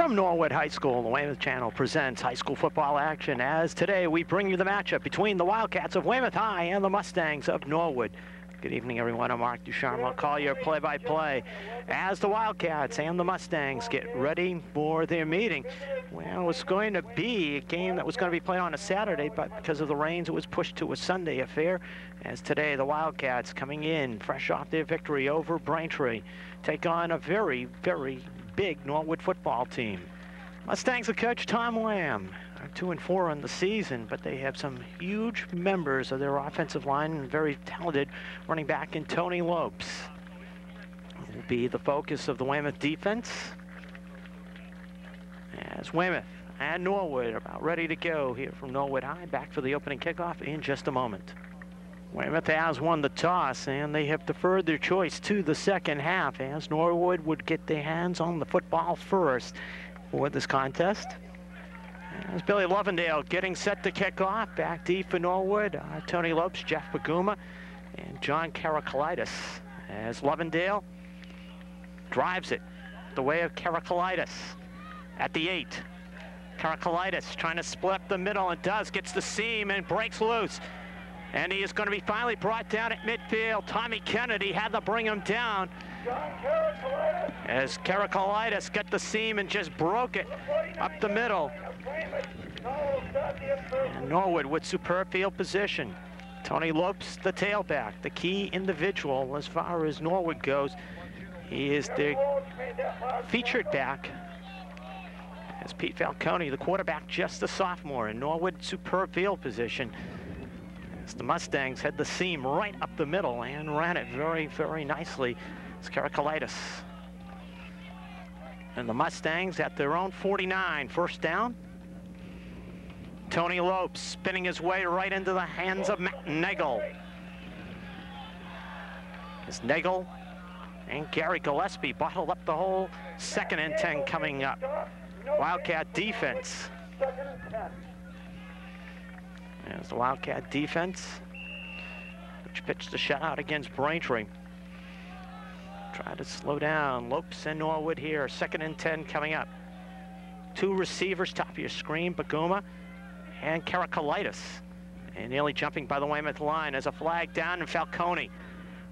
From Norwood High School, the Weymouth Channel presents high school football action, as today we bring you the matchup between the Wildcats of Weymouth High and the Mustangs of Norwood. Good evening, everyone. I'm Mark Ducharme. I'll call your play-by-play as the Wildcats and the Mustangs get ready for their meeting. Well, it's going to be a game that was going to be played on a Saturday, but because of the rains, it was pushed to a Sunday affair. As today, the Wildcats coming in fresh off their victory over Braintree take on a very, very big Norwood football team. Mustangs of coach Tom Lamb are 2-4 on the season, but they have some huge members of their offensive line and very talented running back in Tony Lopes. Will be the focus of the Weymouth defense, as Weymouth and Norwood are about ready to go here from Norwood High. Back for the opening kickoff in just a moment. Weymouth has won the toss, and they have deferred their choice to the second half, as Norwood would get their hands on the football first for this contest. As Billy Lovendale getting set to kick off. Back deep for Norwood, Tony Lopes, Jeff Baguma, and John Karakalitis. As Lovendale drives it the way of Karakalitis at the 8. Karakalitis trying to split up the middle, and does, gets the seam and breaks loose. And he is going to be finally brought down at midfield. Tommy Kennedy had to bring him down, as Karakalitis got the seam and just broke it up the middle. And Norwood with superb field position. Tony Lopes, the tailback, the key individual as far as Norwood goes. He is the featured back, as Pete Falcone, the quarterback, just a sophomore. And Norwood, superb field position, as the Mustangs had the seam right up the middle and ran it very, very nicely. It's Karakalitis. And the Mustangs at their own 49, first down. Tony Lopes spinning his way right into the hands of Matt Nagel. As Nagel and Gary Gillespie bottled up the whole 2nd and 10 coming up. Wildcat defense. There's the Wildcat defense, which pitched the shutout against Braintree. Try to slow down Lopes and Norwood here. 2nd and 10 coming up. 2 receivers, top of your screen, Baguma and Karakalitis. And nearly jumping by the Weymouth line as a flag down, and Falcone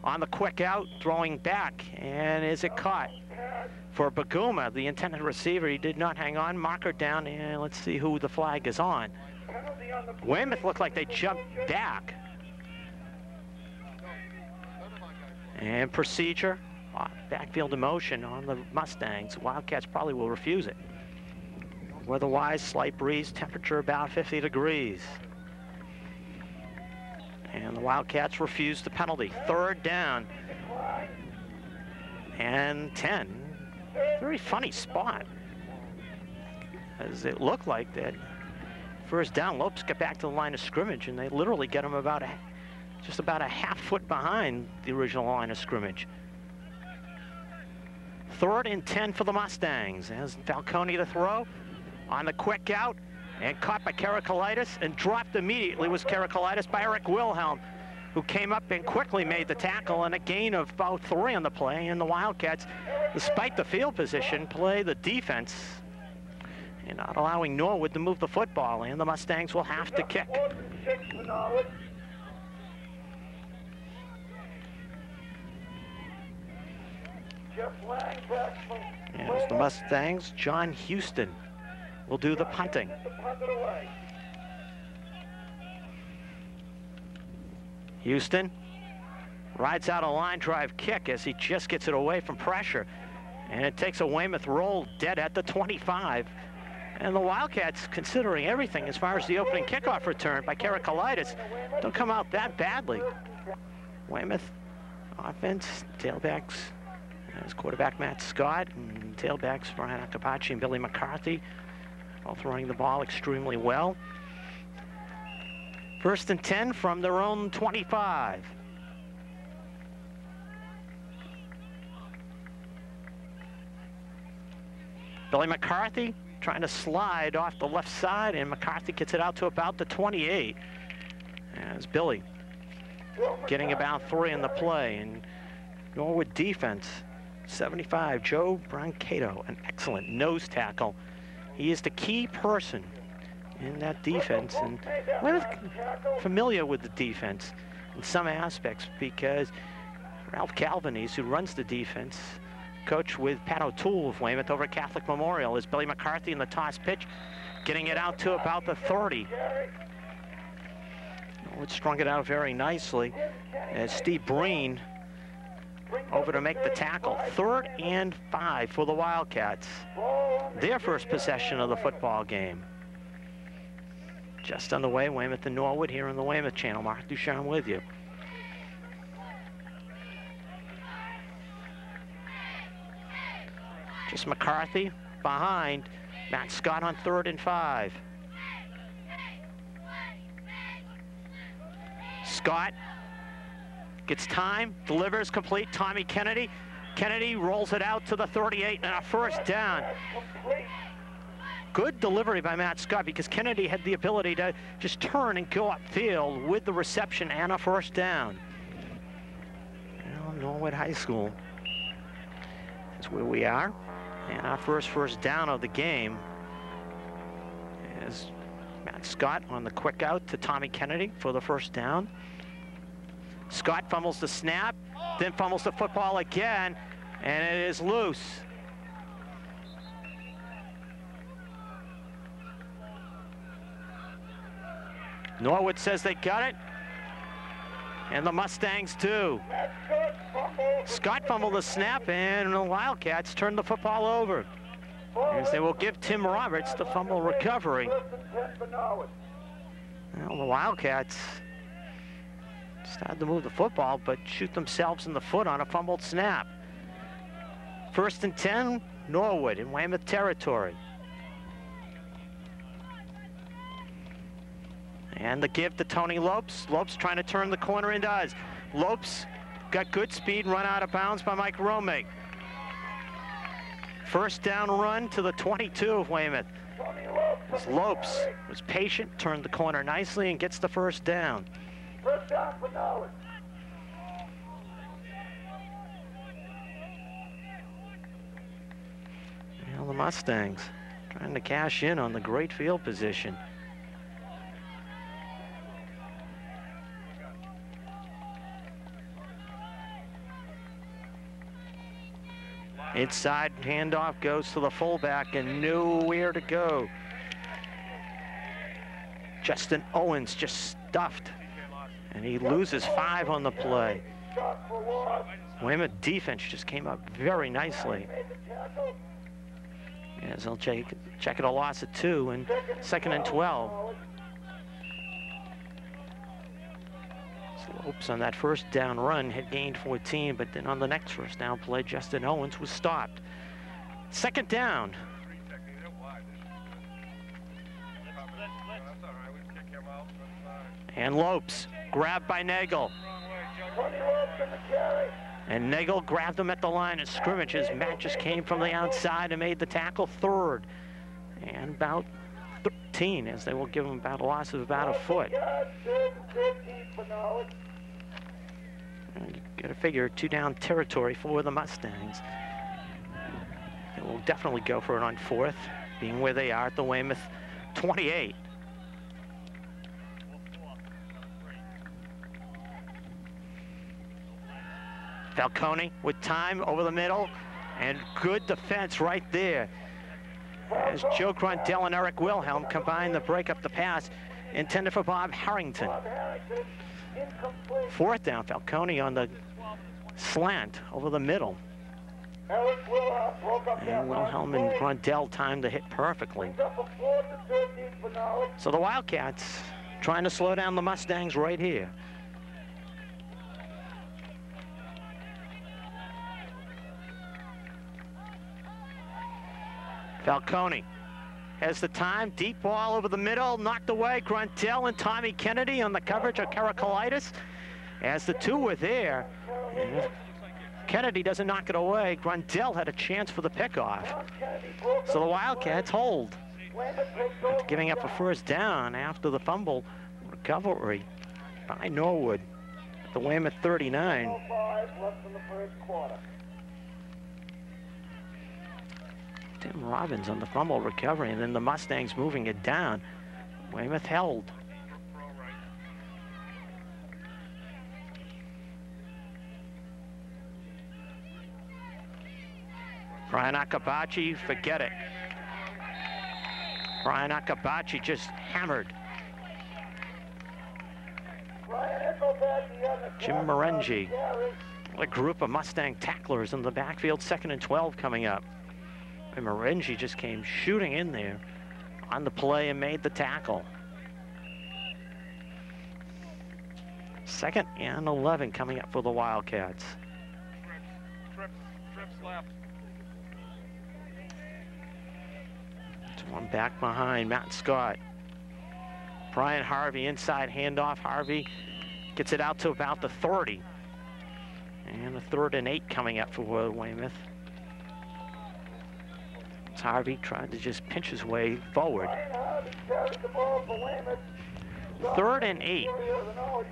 on the quick out, throwing back. And is it caught? For Baguma, the intended receiver, he did not hang on. Marker down, and let's see who the flag is on. Weymouth looked like they jumped back. And procedure, backfield in motion on the Mustangs. Wildcats probably will refuse it. Weather-wise, slight breeze, temperature about 50 degrees. And the Wildcats refuse the penalty. 3rd down and 10. Very funny spot, as it looked like that. First down, Lopes got back to the line of scrimmage, and they literally get him about just about a half foot behind the original line of scrimmage. 3rd and 10 for the Mustangs, as Falcone to throw on the quick out, and caught by Karakalitis, and dropped immediately was Karakalitis by Eric Wilhelm, who came up and quickly made the tackle, and a gain of about 3 on the play. And the Wildcats, despite the field position, play the defense and not allowing Norwood to move the football, and the Mustangs will have to kick. As the Mustangs, John Houston will do the punting. Houston rides out a line drive kick as he just gets it away from pressure, and it takes a Weymouth roll dead at the 25. And the Wildcats, considering everything as far as the opening kickoff return by Karakalitis, don't come out that badly. Weymouth offense, tailbacks, As quarterback Matt Scott and tailbacks Brian Akapachi and Billy McCarthy, all throwing the ball extremely well. 1st and 10 from their own 25. Billy McCarthy trying to slide off the left side, and McCarthy gets it out to about the 28. As Billy getting about 3 in the play. And Norwood defense, 75, Joe Brancato, an excellent nose tackle. He is the key person in that defense, and we're familiar with the defense in some aspects because Ralph Calvanese, who runs the defense, coached with Pat O'Toole of Weymouth over at Catholic Memorial. Is Billy McCarthy in the toss pitch, getting it out to about the 30. It strung it out very nicely as Steve Breen over to make the tackle. 3rd and 5 for the Wildcats. Their first possession of the football game. Just on the way, Weymouth and Norwood here on the Weymouth Channel. Mark Ducharme with you. Just McCarthy behind Matt Scott on 3rd and 5. Scott gets time, delivers complete. Tommy Kennedy. Kennedy rolls it out to the 38 and a 1st down. Good delivery by Matt Scott because Kennedy had the ability to just turn and go upfield with the reception and a 1st down. Well, Norwood High School is where we are. And our first down of the game is Matt Scott on the quick out to Tommy Kennedy for the 1st down. Scott fumbles the snap, then fumbles the football again, and it is loose. Norwood says they got it, and the Mustangs do. Scott fumbled the snap, and the Wildcats turn the football over, as they will give Tim Roberts the fumble recovery. Well, the Wildcats started to move the football, but shoot themselves in the foot on a fumbled snap. 1st and 10, Norwood in Weymouth territory. And the give to Tony Lopes. Lopes trying to turn the corner and does. Lopes got good speed, run out of bounds by Mike Romig. 1st down run to the 22 of Weymouth. As Lopes was patient, turned the corner nicely, and gets the 1st down. 1st down for Norwood. Well, the Mustangs trying to cash in on the great field position. Inside handoff goes to the fullback and nowhere to go. Justin Owens just stuffed, and he loses 5 on the play. Weymouth defense just came up very nicely. As they'll check it a loss of 2 and 2nd and 12. Lopes on that 1st down run had gained 14, but then on the next 1st down play, Justin Owens was stopped. 2nd down. And Lopes grabbed by Nagel. And Nagel grabbed him at the line of scrimmage as Matt just came from the outside and made the tackle 3rd. And about 13, as they will give him about a loss of about a foot. And you gotta figure 2 down territory for the Mustangs. They will definitely go for it on 4th, being where they are at the Weymouth 28. Falcone with time over the middle, and good defense right there. As Joe Grondell and Eric Wilhelm combine to break up the pass intended for Bob Harrington. 4th down, Falcone on the slant over the middle. And Wilhelm and Grondell timed to hit perfectly. So the Wildcats trying to slow down the Mustangs right here. Falcone has the time, deep ball over the middle, knocked away. Gruntel and Tommy Kennedy on the coverage of Karakalitis. As the two were there, and if Kennedy doesn't knock it away, Gruntel had a chance for the pickoff. So the Wildcats hold, after giving up a first down after the fumble recovery by Norwood at the Weymouth 39. 5 left in the first quarter. Tim Robbins on the fumble recovery, and then the Mustangs moving it down. Weymouth held. Brian Akabachi, forget it. Brian Akabachi just hammered. Jim Morengi, a group of Mustang tacklers in the backfield, 2nd and 12 coming up. And Morengi just came shooting in there on the play and made the tackle. 2nd and 11 coming up for the Wildcats. Trips left. One back behind, Matt Scott. Brian Harvey, inside handoff. Harvey gets it out to about the 30. And a 3rd and 8 coming up for Weymouth. Harvey tried to just pinch his way forward. 3rd and 8. Well,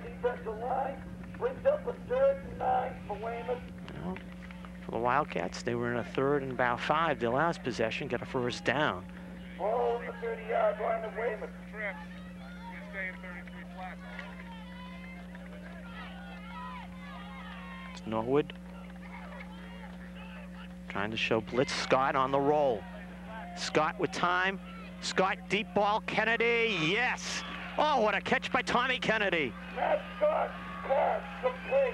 for the Wildcats, they were in a 3rd and about 5. Their last possession got a first down. Ball on the 30-yard line of Weymouth. Trips. He's staying 33 flat. It's Norwood trying to show blitz. Scott on the roll. Scott with time. Scott, deep ball. Kennedy, yes. Oh, what a catch by Tommy Kennedy. Matt Scott, pass complete.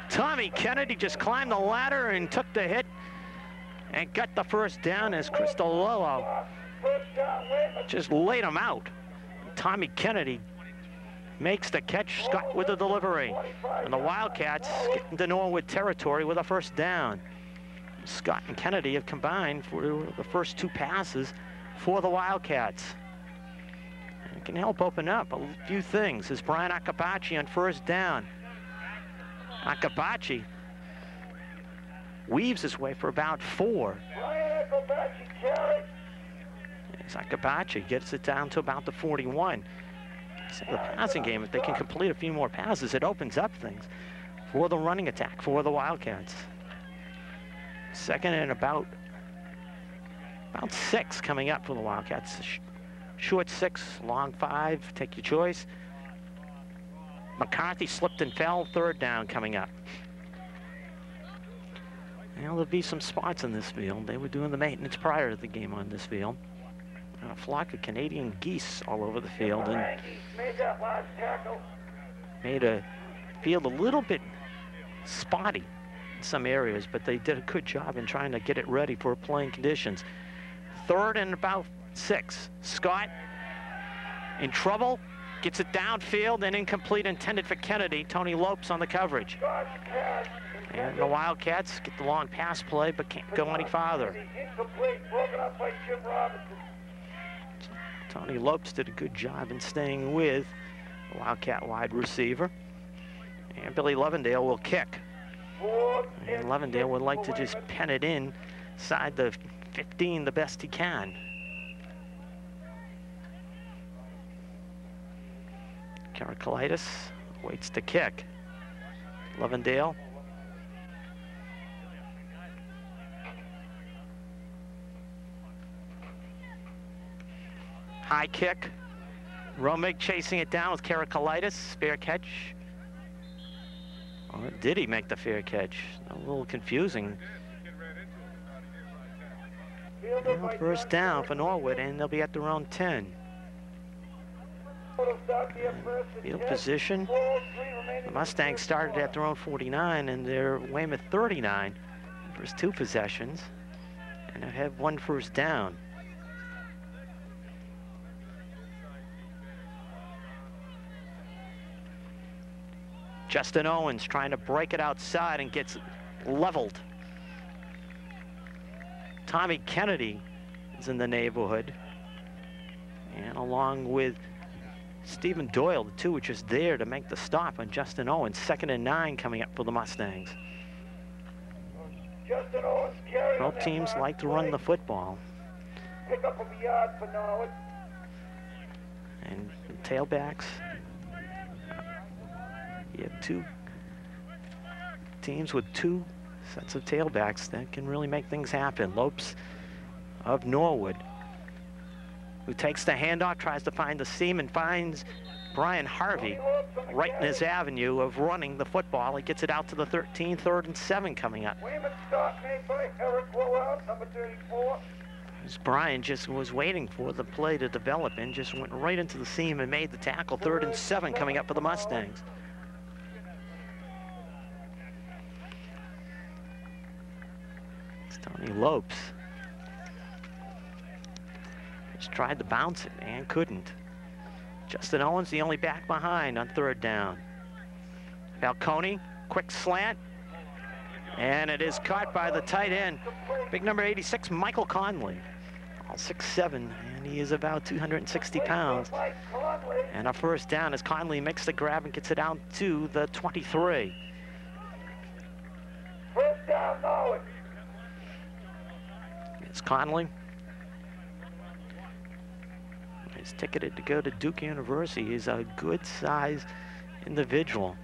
Tommy Kennedy just climbed the ladder and took the hit and got the first down as Cristolillo First down, Weymouth. just laid him out. Tommy Kennedy makes the catch. Scott with the delivery. And the Wildcats get into Norwood territory with a first down. Scott and Kennedy have combined for the first 2 passes for the Wildcats. And it can help open up a few things. As Brian Akabachi on first down. Akabachi weaves his way for about 4. Brian Akabachi carry. As Akabachi gets it down to about the 41. So the passing game, if they can complete a few more passes, it opens up things for the running attack for the Wildcats. 2nd and about 6 coming up for the Wildcats. Short 6, long 5, take your choice. McCarthy slipped and fell, 3rd down coming up. Now there'll be some spots in this field. They were doing the maintenance prior to the game on this field. And a flock of Canadian geese all over the field and Made that last tackle. made a field a little bit spotty in some areas, but they did a good job in trying to get it ready for playing conditions. 3rd and about 6. Scott in trouble, gets it downfield and incomplete, intended for Kennedy. Tony Lopes on the coverage. Scott pass. And the Wildcats get the long pass play, but can't go any farther. Incomplete, broken up by Jim Robinson. Tony Lopes did a good job in staying with the Wildcat wide receiver. And Billy Levendale will kick. And Levendale would like to just pen it in inside the 15 the best he can. Karakalitis waits to kick. Levendale. High kick. Romig chasing it down with Karakalitis. Fair catch. Or did he make the fair catch? A little confusing. Well, first down for Norwood, and they'll be at their own 10. Field position. The Mustangs started at their own 49, and they're Weymouth 39. First 2 possessions, and they have 1 first down. Justin Owens trying to break it outside and gets leveled. Tommy Kennedy is in the neighborhood. And along with Stephen Doyle, the two were just there to make the stop on Justin Owens. 2nd and 9 coming up for the Mustangs. Justin Owens carried on Both that teams last like to play. run the football. Pick up of a yard for Norwood. And the tailbacks, you have two teams with two sets of tailbacks that can really make things happen. Lopes of Norwood, who takes the handoff, tries to find the seam and finds Brian Harvey right in his avenue of running the football. He gets it out to the 13, 3rd and 7 coming up. Weymouth stop made by Eric Willout, number 34. As Brian just was waiting for the play to develop and just went right into the seam and made the tackle. 3rd and 7 coming up for the Mustangs. It's Tony Lopes. Just tried to bounce it and couldn't. Justin Owens, the only back behind on 3rd down. Falcone, quick slant. And it is caught by the tight end, big number 86, Michael Conley. All 6'7", and he is about 260 pounds. And a 1st down as Conley makes the grab and gets it out to the 23. 1st down, Norwood. It's Conley. He's ticketed to go to Duke University. He's a good-sized individual.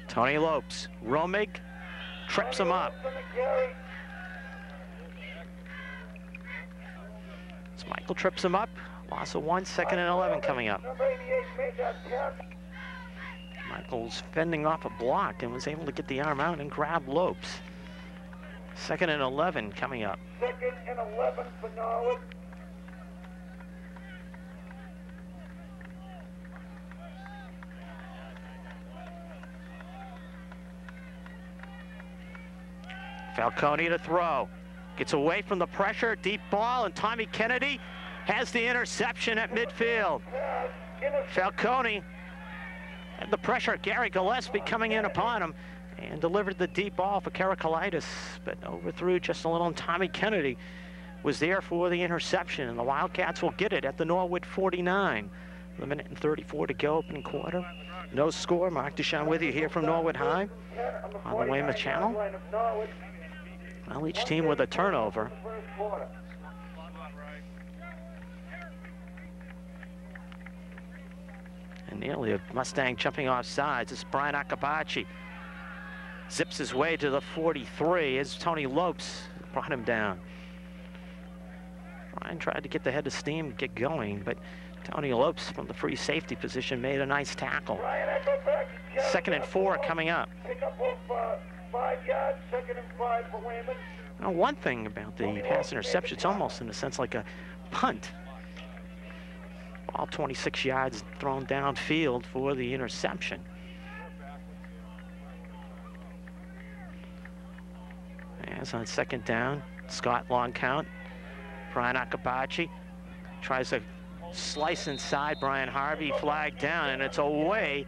Tony Lopes, Romig trips him up. So Michael trips him up. Loss of 1, 2nd and 11 coming up. Number 88 made that tackle. Michael's fending off a block and was able to get the arm out and grab Lopes. 2nd and 11 coming up. 2nd and 11 for Norwood. Falcone to throw. Gets away from the pressure, deep ball, and Tommy Kennedy has the interception at midfield. Falcone had the pressure. Gary Gillespie coming in upon him and delivered the deep ball for Karakalitis, but overthrew just a little, and Tommy Kennedy was there for the interception, and the Wildcats will get it at the Norwood 49. 1 minute and 34 to go, opening quarter. No score. Mark Duchamp with you here from Norwood High on the Weymouth Channel. Well, each team with a turnover. And nearly a Mustang jumping off sides. It's Brian Akabachi. Zips his way to the 43 as Tony Lopes brought him down. Brian tried to get the head of steam, get going, but Tony Lopes from the free safety position made a nice tackle. 2nd and 4 coming up. Pick up of 5 yards, 2nd and 5 for Weymouth. Now, one thing about the pass interception, it's almost in a sense like a punt. Ball 26 yards thrown downfield for the interception. As on 2nd down, Scott long count. Brian Akabachi tries to slice inside. Brian Harvey flagged down, and it's away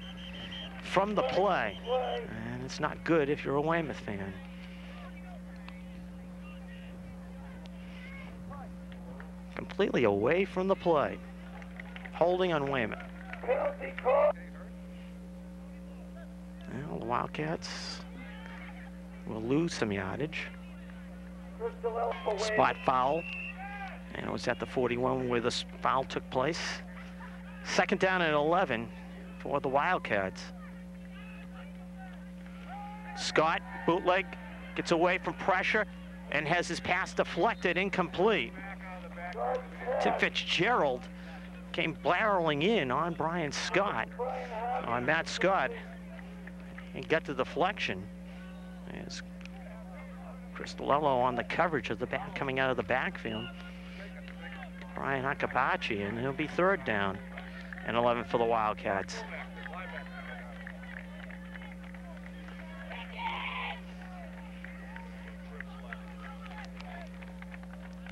from the play. And it's not good if you're a Weymouth fan. Completely away from the play. Holding on Weymouth. Penalty call. Well, the Wildcats will lose some yardage. Spot foul. And it was at the 41 where the foul took place. 2nd down and 11 for the Wildcats. Scott, bootleg, gets away from pressure and has his pass deflected, incomplete. Tim Fitzgerald came barreling in on Brian Scott, on Matt Scott, and got the deflection. As Cristalello on the coverage of the back, coming out of the backfield. Brian Akabachi, and it'll be 3rd down and 11 for the Wildcats.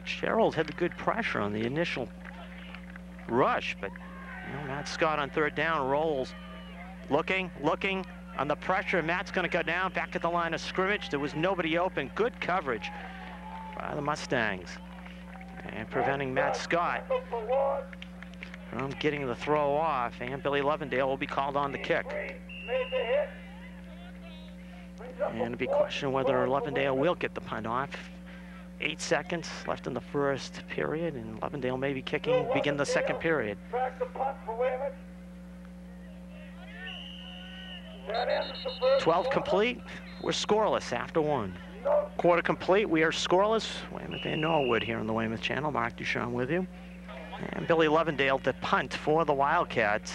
Gerald had the good pressure on the initial rush, but you know, Matt Scott on 3rd down rolls, looking, on the pressure. Matt's going to go down back at the line of scrimmage. There was nobody open. Good coverage by the Mustangs. And preventing Matt Scott from getting the throw off. And Billy Lovendale will be called on the kick. And it'll be questioned whether Lovendale will get the punt off. 8 seconds left in the first period, and Lovendale may be kicking, begin the second period. 12 complete. We're scoreless after 1. Quarter complete. We are scoreless. Weymouth and Norwood here on the Weymouth Channel. Mark Duchamp with you. And Billy Lovendale to punt for the Wildcats.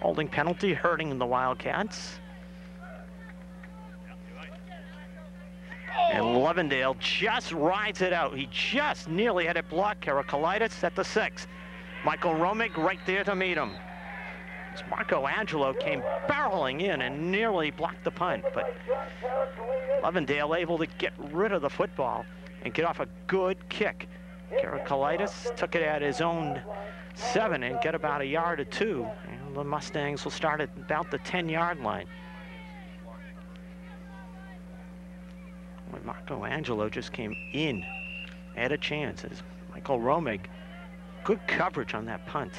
Holding penalty, hurting the Wildcats. And Lovendale just rides it out. He just nearly had it blocked. Karakalitis at the 6. Michael Romig right there to meet him. As Marco Angelo came barreling in and nearly blocked the punt, but Lovendale able to get rid of the football and get off a good kick. Karakalitis took it at his own 7 and get about 1 yard or 2. And the Mustangs will start at about the 10-yard line. When Marco Angelo just came in, had a chance as Michael Romig. Good coverage on that punt.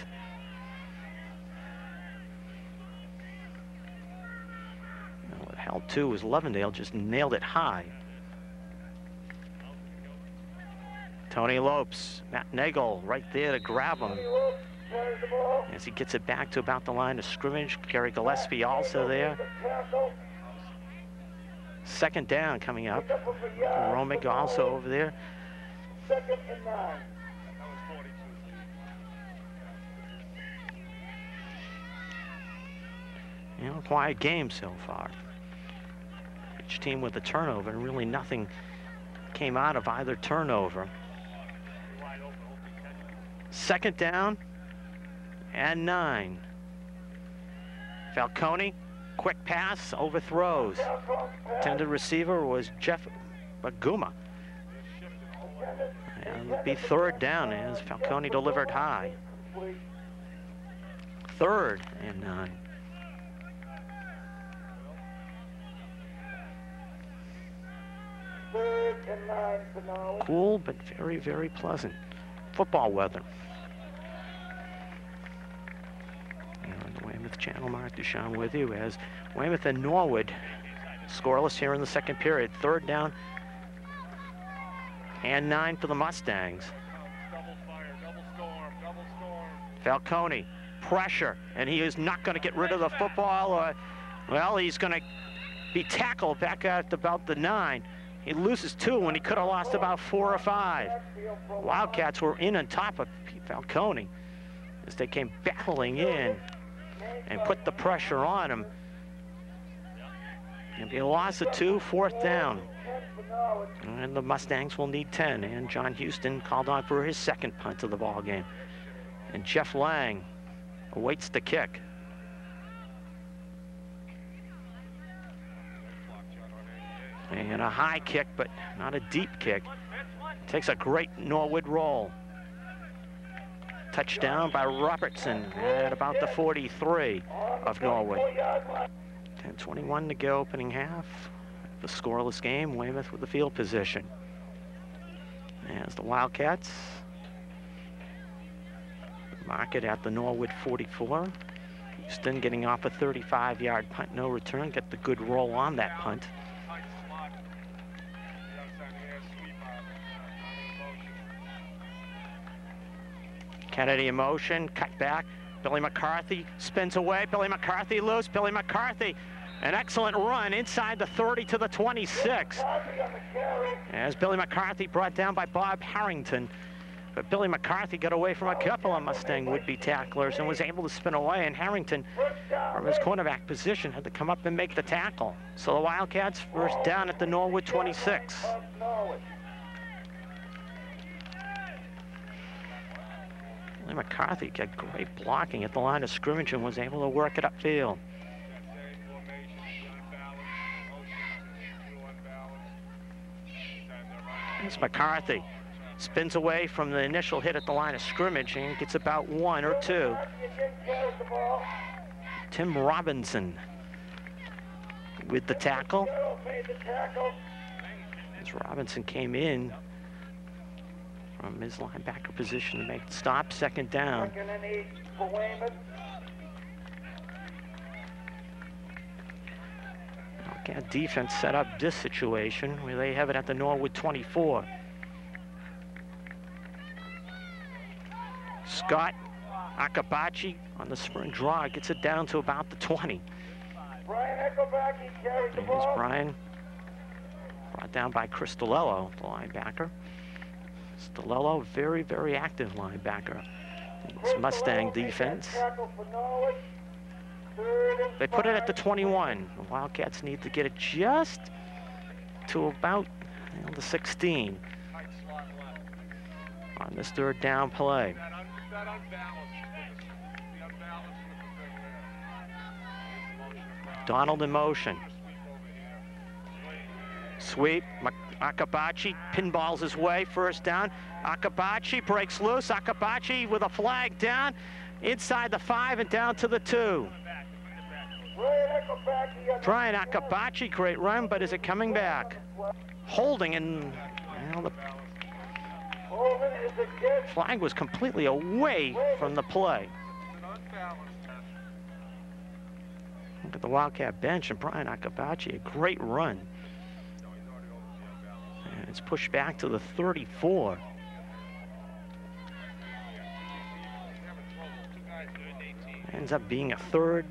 What held too was Lovendale just nailed it high. Tony Lopes, Matt Nagel right there to grab him. As he gets it back to about the line of scrimmage. Gary Gillespie also there. Second down coming up. Romig also over there. 2nd and 9. You know, quiet game so far. Each team with a turnover, and really nothing came out of either turnover. 2nd down and 9. Falcone, quick pass, overthrows. Intended receiver was Jeff Baguma. And it'll be 3rd down as Falcone delivered high. 3rd and 9. Cool, but very, very pleasant football weather. And on the Weymouth Channel, Mark Duchamp with you as Weymouth and Norwood scoreless here in the second period. 3rd down and 9 for the Mustangs. Double fire, double storm. Falcone, pressure, and he is not going to get rid of the football. Or, well, he's going to be tackled back at about the 9. He loses 2 when he could have lost about 4 or 5. Wildcats were in on top of Falcone as they came battling in and put the pressure on him. And be a loss of 2, 4th down. And the Mustangs will need 10. And John Houston called on for his 2nd punt of the ball game. And Jeff Lang awaits the kick. And a high kick, but not a deep kick. Takes a great Norwood roll. Touchdown by Robertson at about the 43 of Norwood. 10:21 to go, opening half. The scoreless game, Weymouth with the field position. As the Wildcats mark it at the Norwood 44. Houston getting off a 35-yard punt, no return. Get the good roll on that punt. Kennedy in motion, cut back. Billy McCarthy spins away. Billy McCarthy loose. Billy McCarthy, an excellent run inside the 30 to the 26. As Billy McCarthy brought down by Bob Harrington. But Billy McCarthy got away from a couple of Mustang would-be tacklers and was able to spin away. And Harrington, from his cornerback position, had to come up and make the tackle. So the Wildcats first down at the Norwood 26. McCarthy got great blocking at the line of scrimmage and was able to work it upfield. It's McCarthy. Spins away from the initial hit at the line of scrimmage and gets about 1 or 2. Tim Robinson with the tackle. Made the tackle. As Robinson came in from his linebacker position to make the stop, second down. Second and 8 for Weymouth. Wildcat defense set up this situation where they have it at the Norwood 24. Scott Akabachi on the sprint draw gets it down to about the 20. Brian Eckelbacke carried the Here's ball. Brian, brought down by Cristalello, the linebacker. Cristalello, very, very active linebacker. This Mustang defense. Tackle for Norwood. Third and They put it at the 5. 21. The Wildcats need to get it just to about the 16 on this third down play. That unbalanced the unbalance with the thing there. Donald in motion. Sweep over here. Sweep. Akabachi pinballs his way. First down. Akabachi breaks loose. Akabachi with a flag down. Inside the 5 and down to the 2. Brian Eckelbacke on the Brian Akabachi, great run, but is it coming back? Holding, and the Holding is against. flag was completely away from the play. An unbalanced. Look at the Wildcat bench and Brian Akabachi, a great run. And it's pushed back to the 34. Ends up being a third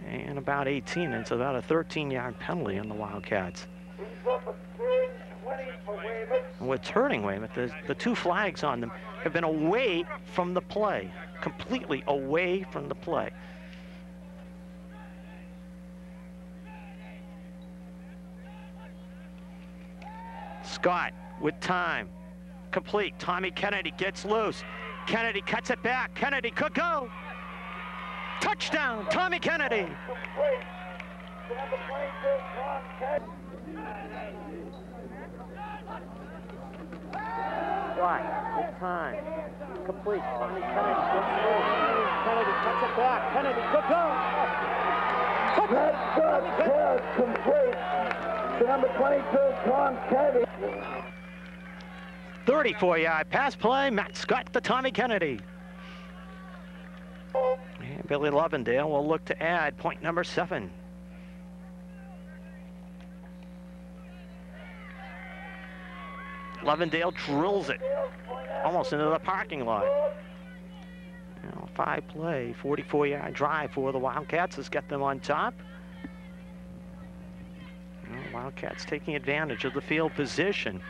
and about 18. It's about a 13-yard penalty on the Wildcats. Brings up a third and 20 for Weymouth. And what's hurting Weymouth is the two flags on them have been away from the play, completely away from the play. Scott with time, complete. Tommy Kennedy gets loose. Kennedy cuts it back. Kennedy could go. Touchdown, Tommy Kennedy. Complete. Number 22, Tom Kennedy. Scott with time, complete. Tommy Kennedy gets loose. Kennedy cuts it back. Kennedy could go. That shot pass complete to number 22, Tom Kennedy. 34-yard pass play. Matt Scott to Tommy Kennedy. And Billy Lovendale will look to add point number 7. Lovendale drills it almost into the parking lot. 5-play, 44-yard drive for the Wildcats has got them on top. Wildcats taking advantage of the field position.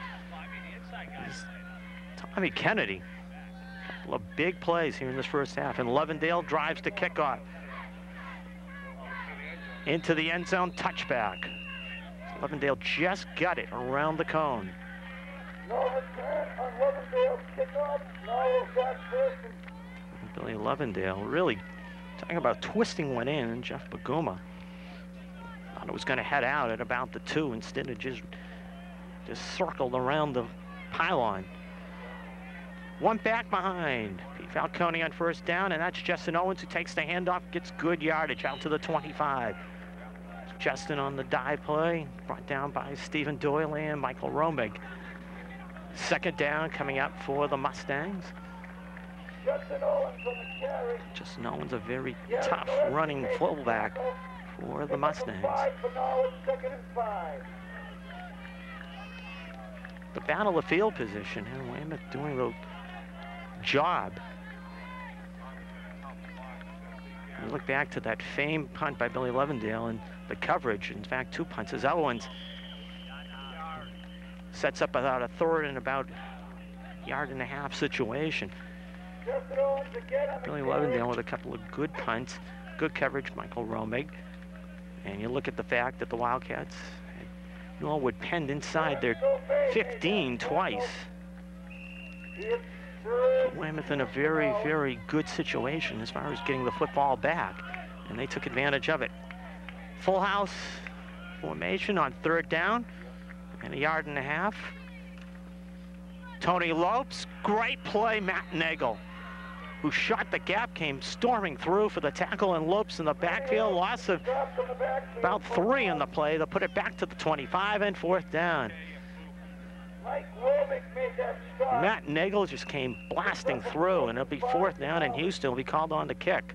Tommy Kennedy, a couple of big plays here in this first half, and Lovendale drives to kickoff. Into the end zone, touchback. Lovendale just got it around the cone. No return on Lovendale's kickoff. Norwood got first and Billy Lovendale really talking about twisting one in, and Jeff Baguma thought it was going to head out at about the 2 instead of just circled around the pylon. One back behind. Pete Falcone on first down, and that's Justin Owens who takes the handoff, gets good yardage out to the 25. Justin on the dive play, brought down by Stephen Doyle and Michael Romig. Second down coming up for the Mustangs. Justin Owens on the carry. Justin Owens, a very tough running fullback for the Mustangs. 5 for Norwood, second and 5. The battle of field position, and Weymouth doing the job. You look back to that famed punt by Billy Lovendale and the coverage, in fact, 2 punts, as Owens sets up about a third and about a yard and a half situation. Justin Owens again on the Billy carry. Lovendale with a couple of good punts, good coverage, Michael Romig. And you look at the fact that the Wildcats had Norwood penned inside their 15 twice. It's third. Weymouth in a very, very good situation as far as getting the football back, and they took advantage of it. Full house formation on third down and a yard and a half. Tony Lopes, great play, Matt Nagel. who shot the gap, came storming through for the tackle, and Lopes in the backfield. Loss of about 3 in the play. They'll put it back to the 25 and 4th down. Matt Nagel just came blasting through, and it'll be 4th down, and Houston will be called on to kick.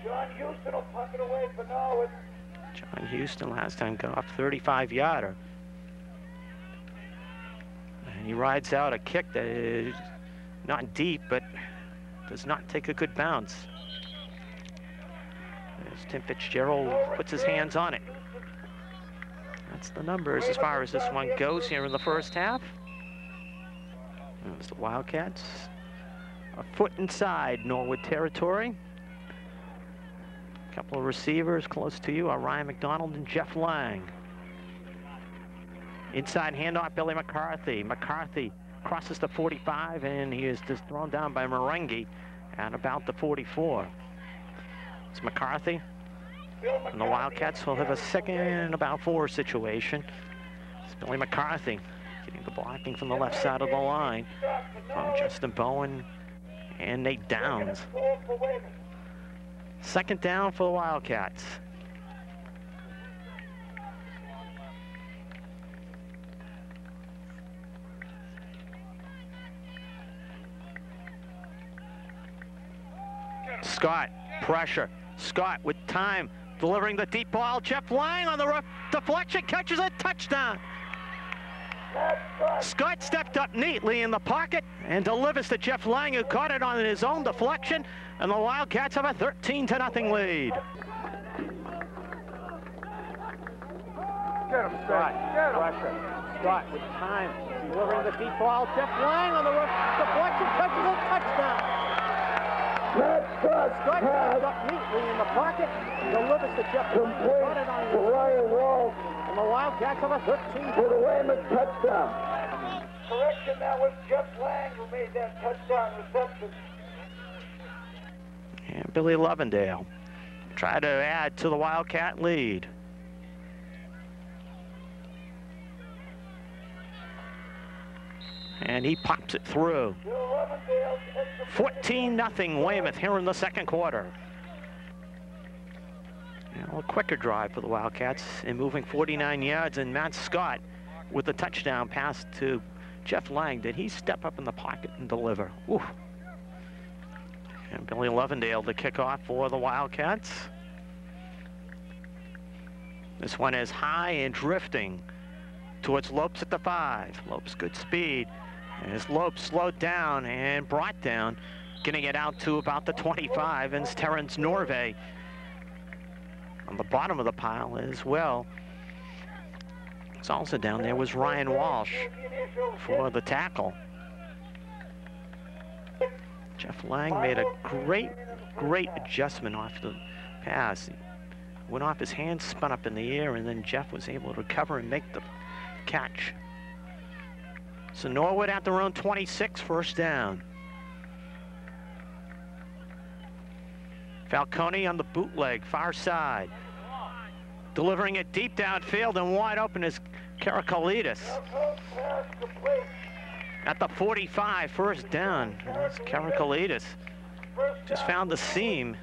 John Houston will puck it away for Norwood. John Houston last time got off 35-yarder. And he rides out a kick that is not deep, but does not take a good bounce. As Tim Fitzgerald puts his hands on it. That's the numbers as far as this one goes here in the first half. There's the Wildcats. A foot inside Norwood territory. A couple of receivers close to you are Ryan McDonald and Jeff Lang. Inside handoff, Billy McCarthy. McCarthy crosses the 45, and he is just thrown down by Merengue at about the 44. It's McCarthy. And the Wildcats will have a 2nd and about 4 situation. It's Billy McCarthy getting the blocking from the left side of the line from Justin Bowen and Nate Downs. 2nd down for the Wildcats. Scott, pressure. Scott with time, delivering the deep ball. Jeff Lang on the deflection, catches a touchdown. Scott stepped up neatly in the pocket and delivers to Jeff Lang, who caught it on his own deflection, and the Wildcats have a 13-0 lead. Get him, Scott, Get him. pressure. Scott with time, delivering the deep ball. Jeff Lang on the deflection, catches a touchdown. Scott stepped up neatly in the pocket, delivers to Jeff Lang, who caught it on his own, and the Wildcats have a 13 For the Weymouth touchdown. Correction, that was Jeff Lang who made that touchdown reception. And Billy Lovendale try to add to the Wildcat lead. And he pops it through. 14-0 Weymouth here in the 2nd quarter. A quicker drive for the Wildcats and moving 49 yards, and Matt Scott with the touchdown pass to Jeff Lang. Did he step up in the pocket and deliver? Ooh. And Billy Lovendale to kick off for the Wildcats. This one is high and drifting towards Lopes at the 5. Lopes good speed. As Lopes slowed down and brought down, getting it out to about the 25, and it's Terrence Norvay on the bottom of the pile as well. It's also down there was Ryan Walsh for the tackle. Jeff Lang made a great adjustment off the pass. He went off his hand, spun up in the air, and then Jeff was able to recover and make the catch. So Norwood at their own 26, 1st down. Falcone on the bootleg, far side. Delivering it deep downfield, and wide open is Karakalitis. At the 45, 1st down. Karakalitis just found the seam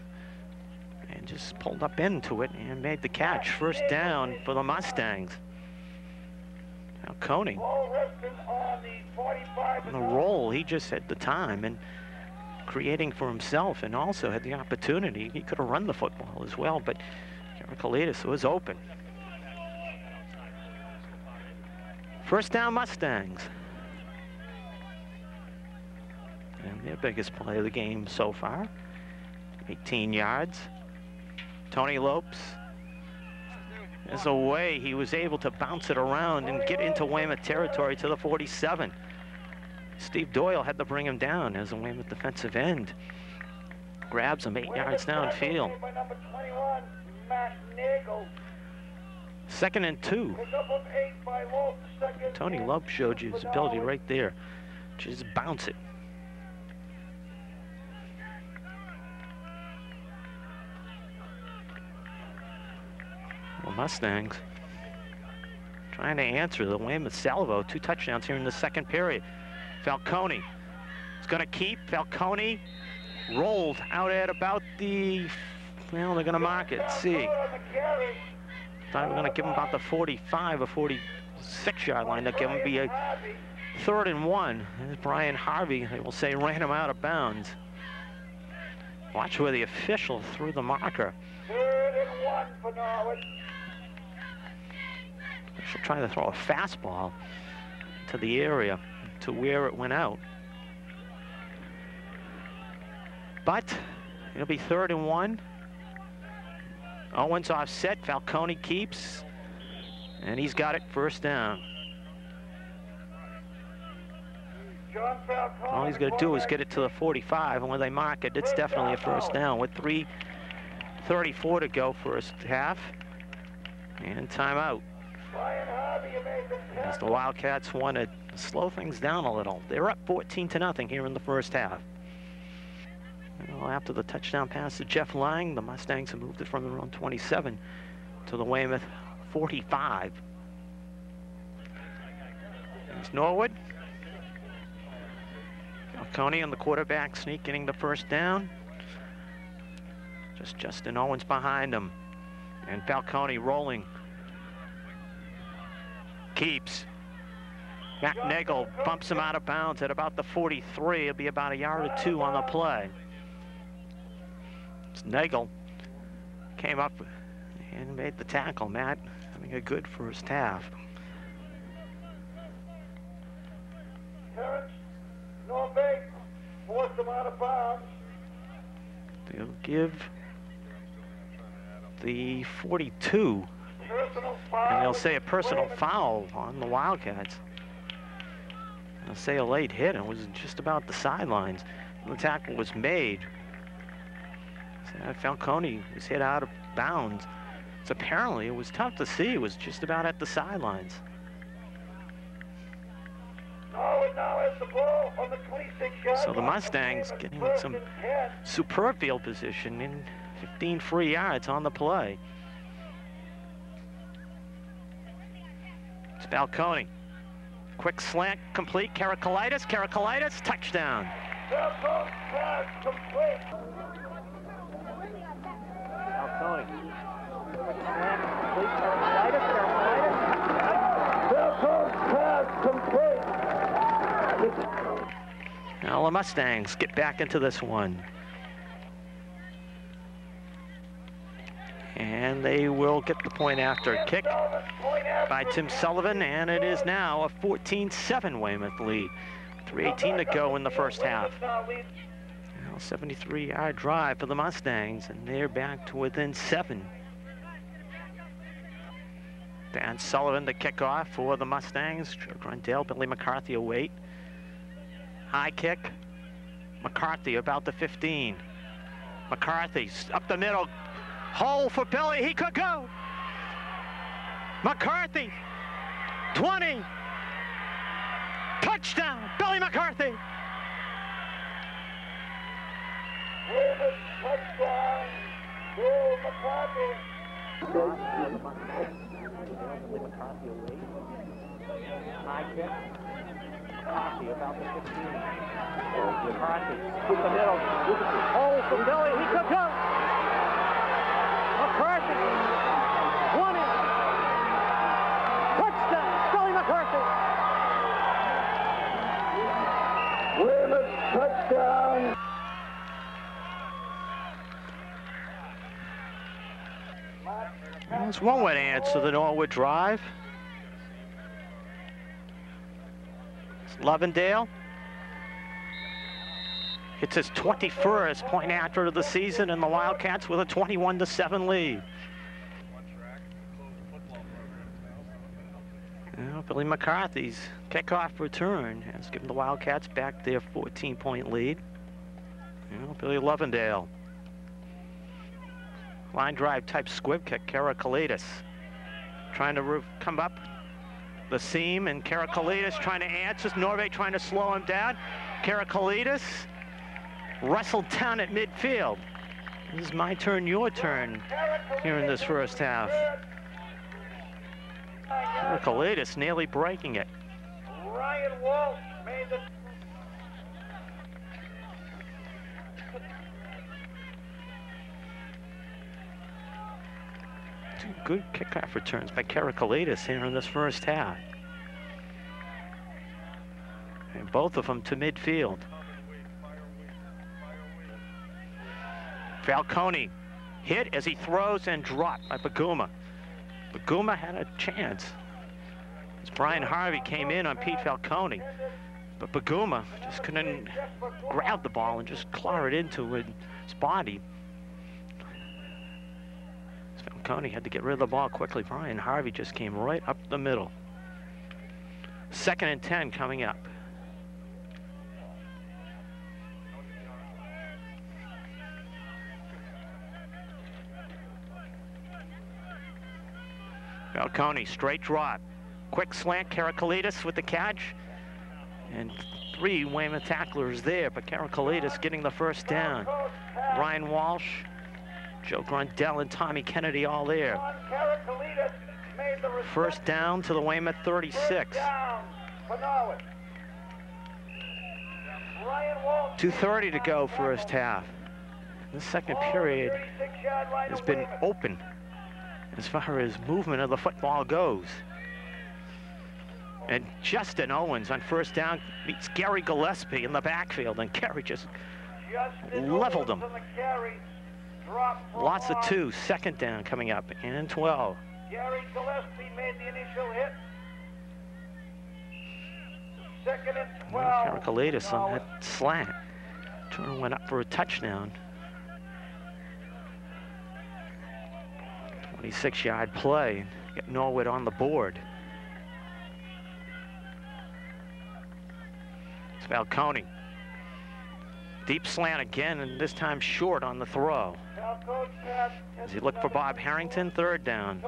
and just pulled up into it and made the catch. 1st down for the Mustangs. Falcone on the roll, he just had the time and creating for himself, and also had the opportunity. He could have run the football as well, but Karakalitis was open. 1st down Mustangs. And their biggest play of the game so far. 18 yards. Tony Lopes. There's a way he was able to bounce it around and get into Weymouth territory to the 47. Steve Doyle had to bring him down as a Weymouth defensive end. Grabs him 8 yards downfield. 2nd and 2. Tony Lopes showed you his ability right there. Just bounce it. Well, Mustangs trying to answer the Weymouth salvo. 2 touchdowns here in the second period. Falcone is going to keep. Falcone rolled out at about the, well, they're going to mark it. Let's see. Thought we were going to give him about the 45 or 46-yard line. They'll give him be a 3rd and 1. There's Brian Harvey, they will say, ran him out of bounds. Watch where the official threw the marker. 3rd and 1 for Norwood. Official trying to throw a fastball to the area to where it went out. But it'll be 3rd and 1. Owens offset, Falcone keeps, and he's got it, 1st down. All he's going to do is get it to the 45, and when they mark it, it's definitely a 1st down with 3:34 to go, 1st half, and timeout. As the Wildcats want to slow things down a little. They're up 14-0 here in the 1st half. Well, after the touchdown pass to Jeff Lang, the Mustangs have moved it from their own 27 to the Weymouth 45. There's Norwood. Falcone and the quarterback sneak getting the 1st down. Just Justin Owens behind him. And Falcone rolling. Keeps. Mac Nagel bumps him out of bounds at about the 43. It'll be about a yard or 2 on the play. Nagel came up and made the tackle. Matt having a good 1st half. Terrence, Norbeck, forced him out of bounds. They'll give the 42, and they'll say a personal foul on the Wildcats. They'll say a late hit, and it was just about the sidelines. The tackle was made. Falcone was hit out of bounds. So apparently it was tough to see. It was just about at the sidelines. So the Mustangs getting some superb field position in 15 free yards on the play. It's Falcone. Quick slant, complete. Karakalitis, touchdown. Falcone pass complete. Falcone. Falcone pass complete. Now the Mustangs get back into this one. And they will get the point after a kick by Tim Sullivan, and it is now a 14-7 Weymouth lead. 3:18 to go in the 1st half. 73-yard drive for the Mustangs, and they're back to within 7. Dan Sullivan the kickoff for the Mustangs. Grundale, Billy McCarthy await. High kick. McCarthy about the 15. McCarthy up the middle. Hole for Billy. He could go. McCarthy. 20. Touchdown. Billy McCarthy. Weymouth touchdown. Bill McCarthy. High kick. McCarthy about the 15. McCarthy through the middle. Hole for Billy. He could go. McCarthy. 20. Touchdown. Billy McCarthy. Weymouth touchdown. That's one way to answer the Norwood drive. It's Lovendale. It's his 21st point after of the season, and the Wildcats with a 21-7 lead. Well, Billy McCarthy's kickoff return has given the Wildcats back their 14-point lead. Billy Lovendale. Line drive type squib kick, Karakalitis trying to come up the seam, and Karakalitis trying to answer. Norway trying to slow him down. Karakalitis wrestled down at midfield. This is my turn, your turn here in this 1st half. Caracolitis nearly breaking it. Ryan Walsh made the... Two good kickoff returns by Caracolitis here in this first half. And both of them to midfield. Falcone hit as he throws and dropped by Baguma. Baguma had a chance as Brian Harvey came in on Pete Falcone. But Baguma just couldn't grab the ball and just claw it into his body. Falcone had to get rid of the ball quickly. Brian Harvey just came right up the middle. 2nd and 10 coming up. Falcone, straight drop. Quick slant, Caracolitis with the catch. And 3 Weymouth tacklers there, but Caracolitis getting the first down. Ryan Walsh, Joe Grondell, and Tommy Kennedy all there. First down to the Weymouth 36. 2:30 to go first half. The second period has been open as far as movement of the football goes. And Justin Owens on first down meets Gary Gillespie in the backfield, and Gary just leveled him. Lots of 2, 2nd down coming up, and 12. Gary Gillespie made the initial hit. 2nd and 12. Caracolitis on that slant. Turner went up for a touchdown. 26-yard play. Get Norwood on the board. It's Falcone. Deep slant again, and this time short on the throw. As he looked for Bob Harrington, 3rd down.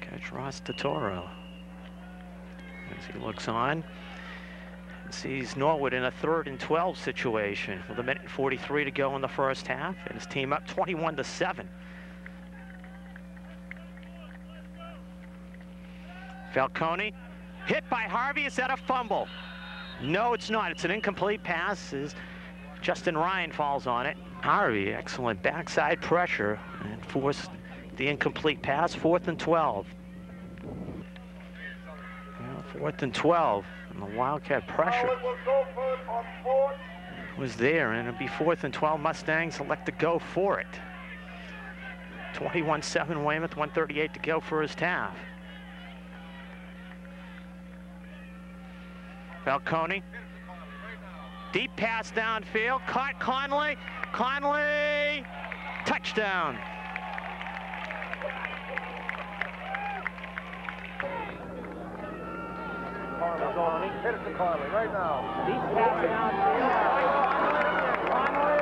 Catch Ross Totoro. As he looks on, and sees Norwood in a 3rd and 12 situation with 1:43 to go in the first half, and his team up 21-7. Falcone hit by Harvey. Is that a fumble? No, it's not. It's an incomplete pass as Justin Ryan falls on it. Harvey, excellent backside pressure and forced the incomplete pass. 4th and 12. Well, 4th and 12, and the Wildcat pressure was there, and it'll be 4th and 12. Mustangs elect to go for it. 21-7 Weymouth, 1:38 to go first half. Falcone, deep pass downfield, caught Conley. Conley, touchdown. Hit it to Conley right now. Deep pass downfield. Conley.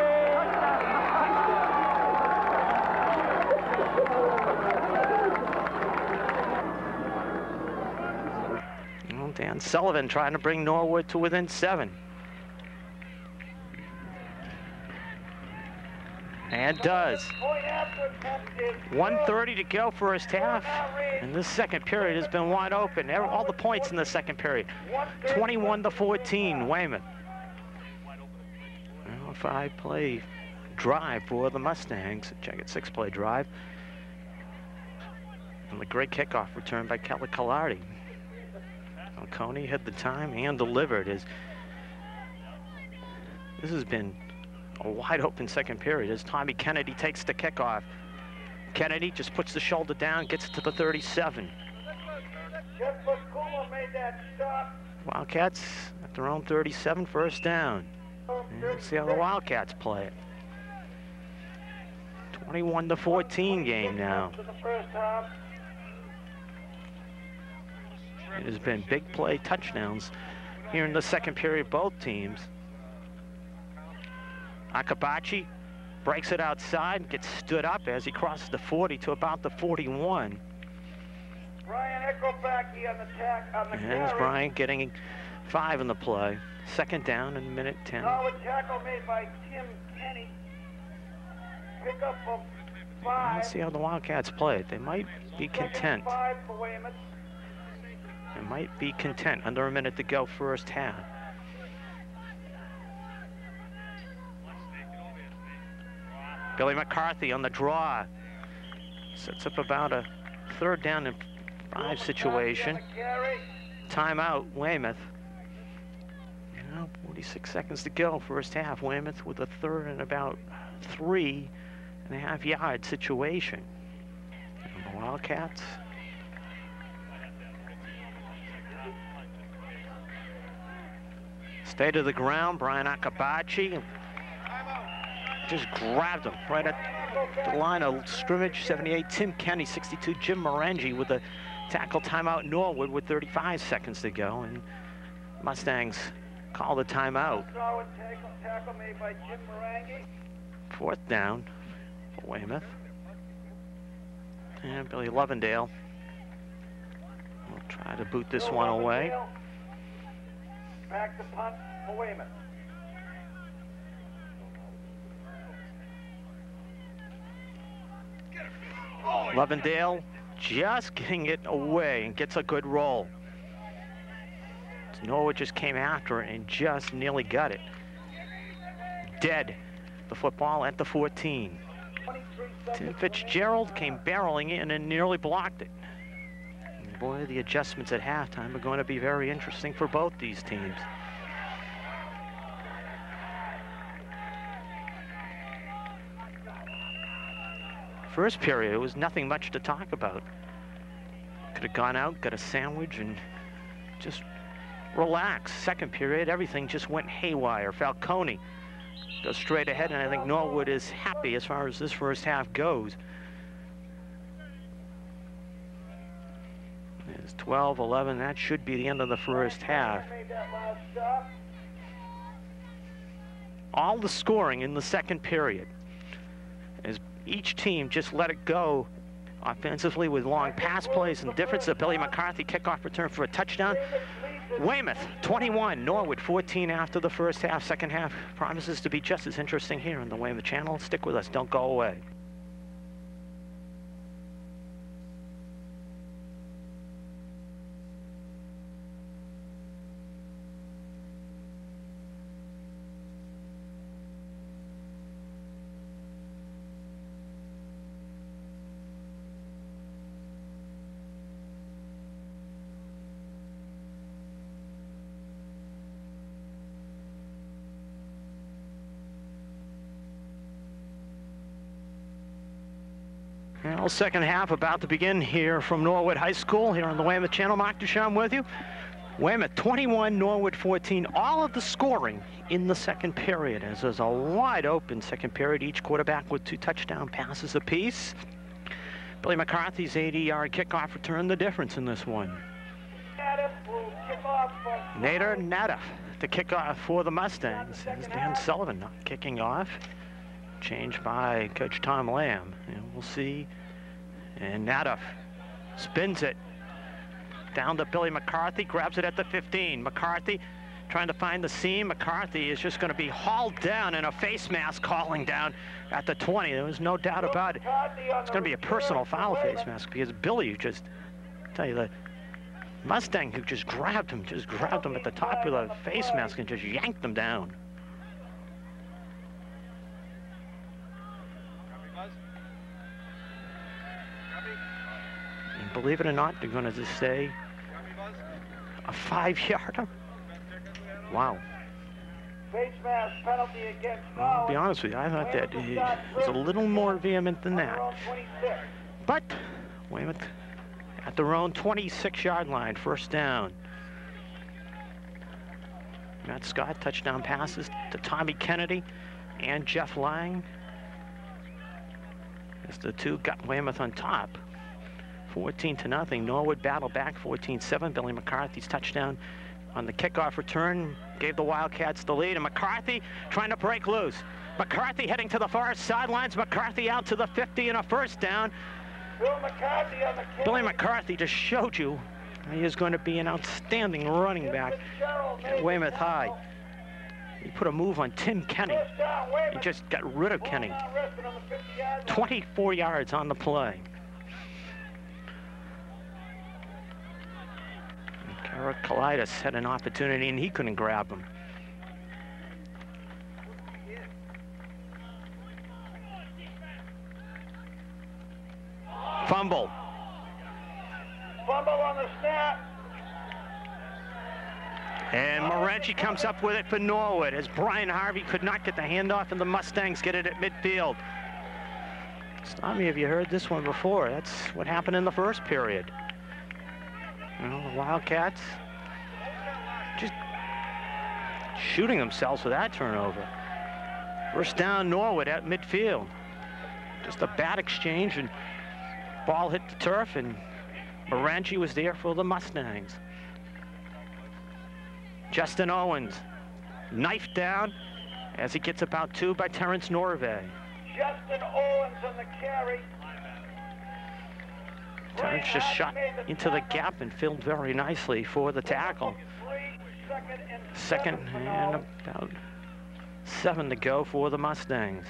Dan Sullivan trying to bring Norwood to within 7. And does. 1:30 to go first half. And this second period has been wide open. All the points in the second period. 21-14, Weymouth. Well, a 5-play drive for the Mustangs. Check it, 6-play drive. And the great kickoff return by Kelly Collardi. Falcone had the time and delivered. This has been a wide open second period as Tommy Kennedy takes the kickoff. Kennedy just puts the shoulder down, gets it to the 37. Wildcats at their own 37, first down. And let's see how the Wildcats play it. 21-14 game now. It has been big play touchdowns here in the second period, both teams. Akabachi breaks it outside, gets stood up as he crosses the 40 to about the 41. Brian Eckelbacke on the tack on the And there's Brian getting 5 in the play. 2nd down in minute 10. Solid tackle made by Tim Kenny. Pick up of Let's see how the Wildcats play. They might be content. They might be content. Under a minute to go, first half. Billy McCarthy on the draw. Sets up about a 3rd down and 5 situation. Timeout, Weymouth. 46 seconds to go, first half. Weymouth with a 3rd and about 3.5 yard situation. And the Wildcats. Stay to the ground. Brian Akabachi just grabbed him right at the line of scrimmage. 78, Tim Kenny. 62, Jim Morangi with a tackle. Timeout, Norwood with 35 seconds to go. And Mustangs call the timeout. Tackle made by Jim Morangi. 4th down for Weymouth. And Billy Lovendale will try to boot this one away. Back to punt for Weymouth. Lovendale just getting it away and gets a good roll. Norwood just came after it and just nearly got it. Dead. The football at the 14. Tim Fitzgerald came barreling in and nearly blocked it. And boy, the adjustments at halftime are going to be very interesting for both these teams. First period, it was nothing much to talk about. Could have gone out, got a sandwich, and just relax. Second period, everything just went haywire. Falcone goes straight ahead, and I think Norwood is happy as far as this first half goes. It's 12-11. That should be the end of the first half. All the scoring in the second period, as each team just let it go offensively with long pass plays and difference of Billy McCarthy kickoff return for a touchdown. Weymouth 21, Norwood 14 after the first half. Second half promises to be just as interesting here on the Weymouth channel. Stick with us, don't go away. Well, second half about to begin here from Norwood High School here on the Weymouth channel. Mark Duchamp with you. Weymouth 21, Norwood 14. All of the scoring in the second period, as there's a wide open second period. Each quarterback with 2 touchdown passes apiece. Billy McCarthy's 80-yard kickoff return, the difference in this one. Nader Nadif, the kickoff for the Mustangs. There's Dan Sullivan kicking off. Changed by Coach Tom Lamb. And we'll see. And Nadif spins it down to Billy McCarthy, grabs it at the 15. McCarthy trying to find the seam. McCarthy is just going to be hauled down, and a face mask calling down at the 20. There was no doubt about it. It's going to be a personal foul face mask because Billy just, I tell you, the Mustang who just grabbed him at the top of the face mask and just yanked him down. And believe it or not, they're going to just say a 5-yarder. Wow. Face mask penalty against Norwood. I'll be honest with you, I thought that it was a little more vehement than that. But Weymouth at their own 26-yard line, first down. Matt Scott, touchdown passes to Tommy Kennedy and Jeff Lang. As the two got Weymouth on top. 14-0. Norwood battled back 14-7. Billy McCarthy's touchdown on the kickoff return gave the Wildcats the lead, and McCarthy trying to break loose. McCarthy heading to the far sidelines. McCarthy out to the 50 and a first down. Billy McCarthy just showed you he is going to be an outstanding running back at Weymouth High. He put a move on Tim Kenny. First down, Weymouth. He just got rid of Kenny. Ball now resting on the 50-yard line. 24 yards on the play. Karakalitis had an opportunity and he couldn't grab him. Fumble. Fumble on the snap. And Morenci comes up with it for Norwood as Brian Harvey could not get the handoff and the Mustangs get it at midfield. Tommy, have you heard this one before? That's what happened in the first period. You know, the Wildcats just shooting themselves with that turnover. First down, Norwood at midfield. Just a bad exchange and ball hit the turf and Morenci was there for the Mustangs. Justin Owens knifed down as he gets about 2 by Terrence Norvay. Justin Owens on the carry. Terrence just shot into the gap and filled very nicely for the tackle. Second and about 7 to go for the Mustangs.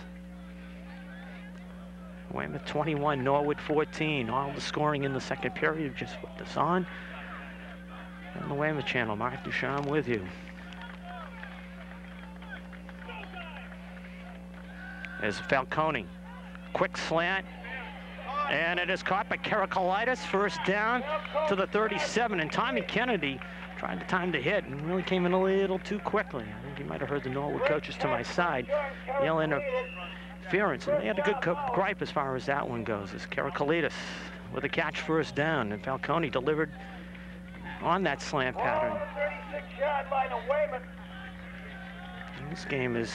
Weymouth 21, Norwood 14. All the scoring in the second period. Just put this on. On the Weymouth channel, Mark Duchamp with you. There's Falcone. Quick slant. And it is caught by Karakalitis. First down to the 37. And Tommy Kennedy tried to time the hit and really came in a little too quickly. I think you might have heard the Norwood coaches to my side yell interference. And they had a good gripe as far as that one goes. It's Karakalitis with a catch first down. And Falcone delivered on that slant pattern. And this game is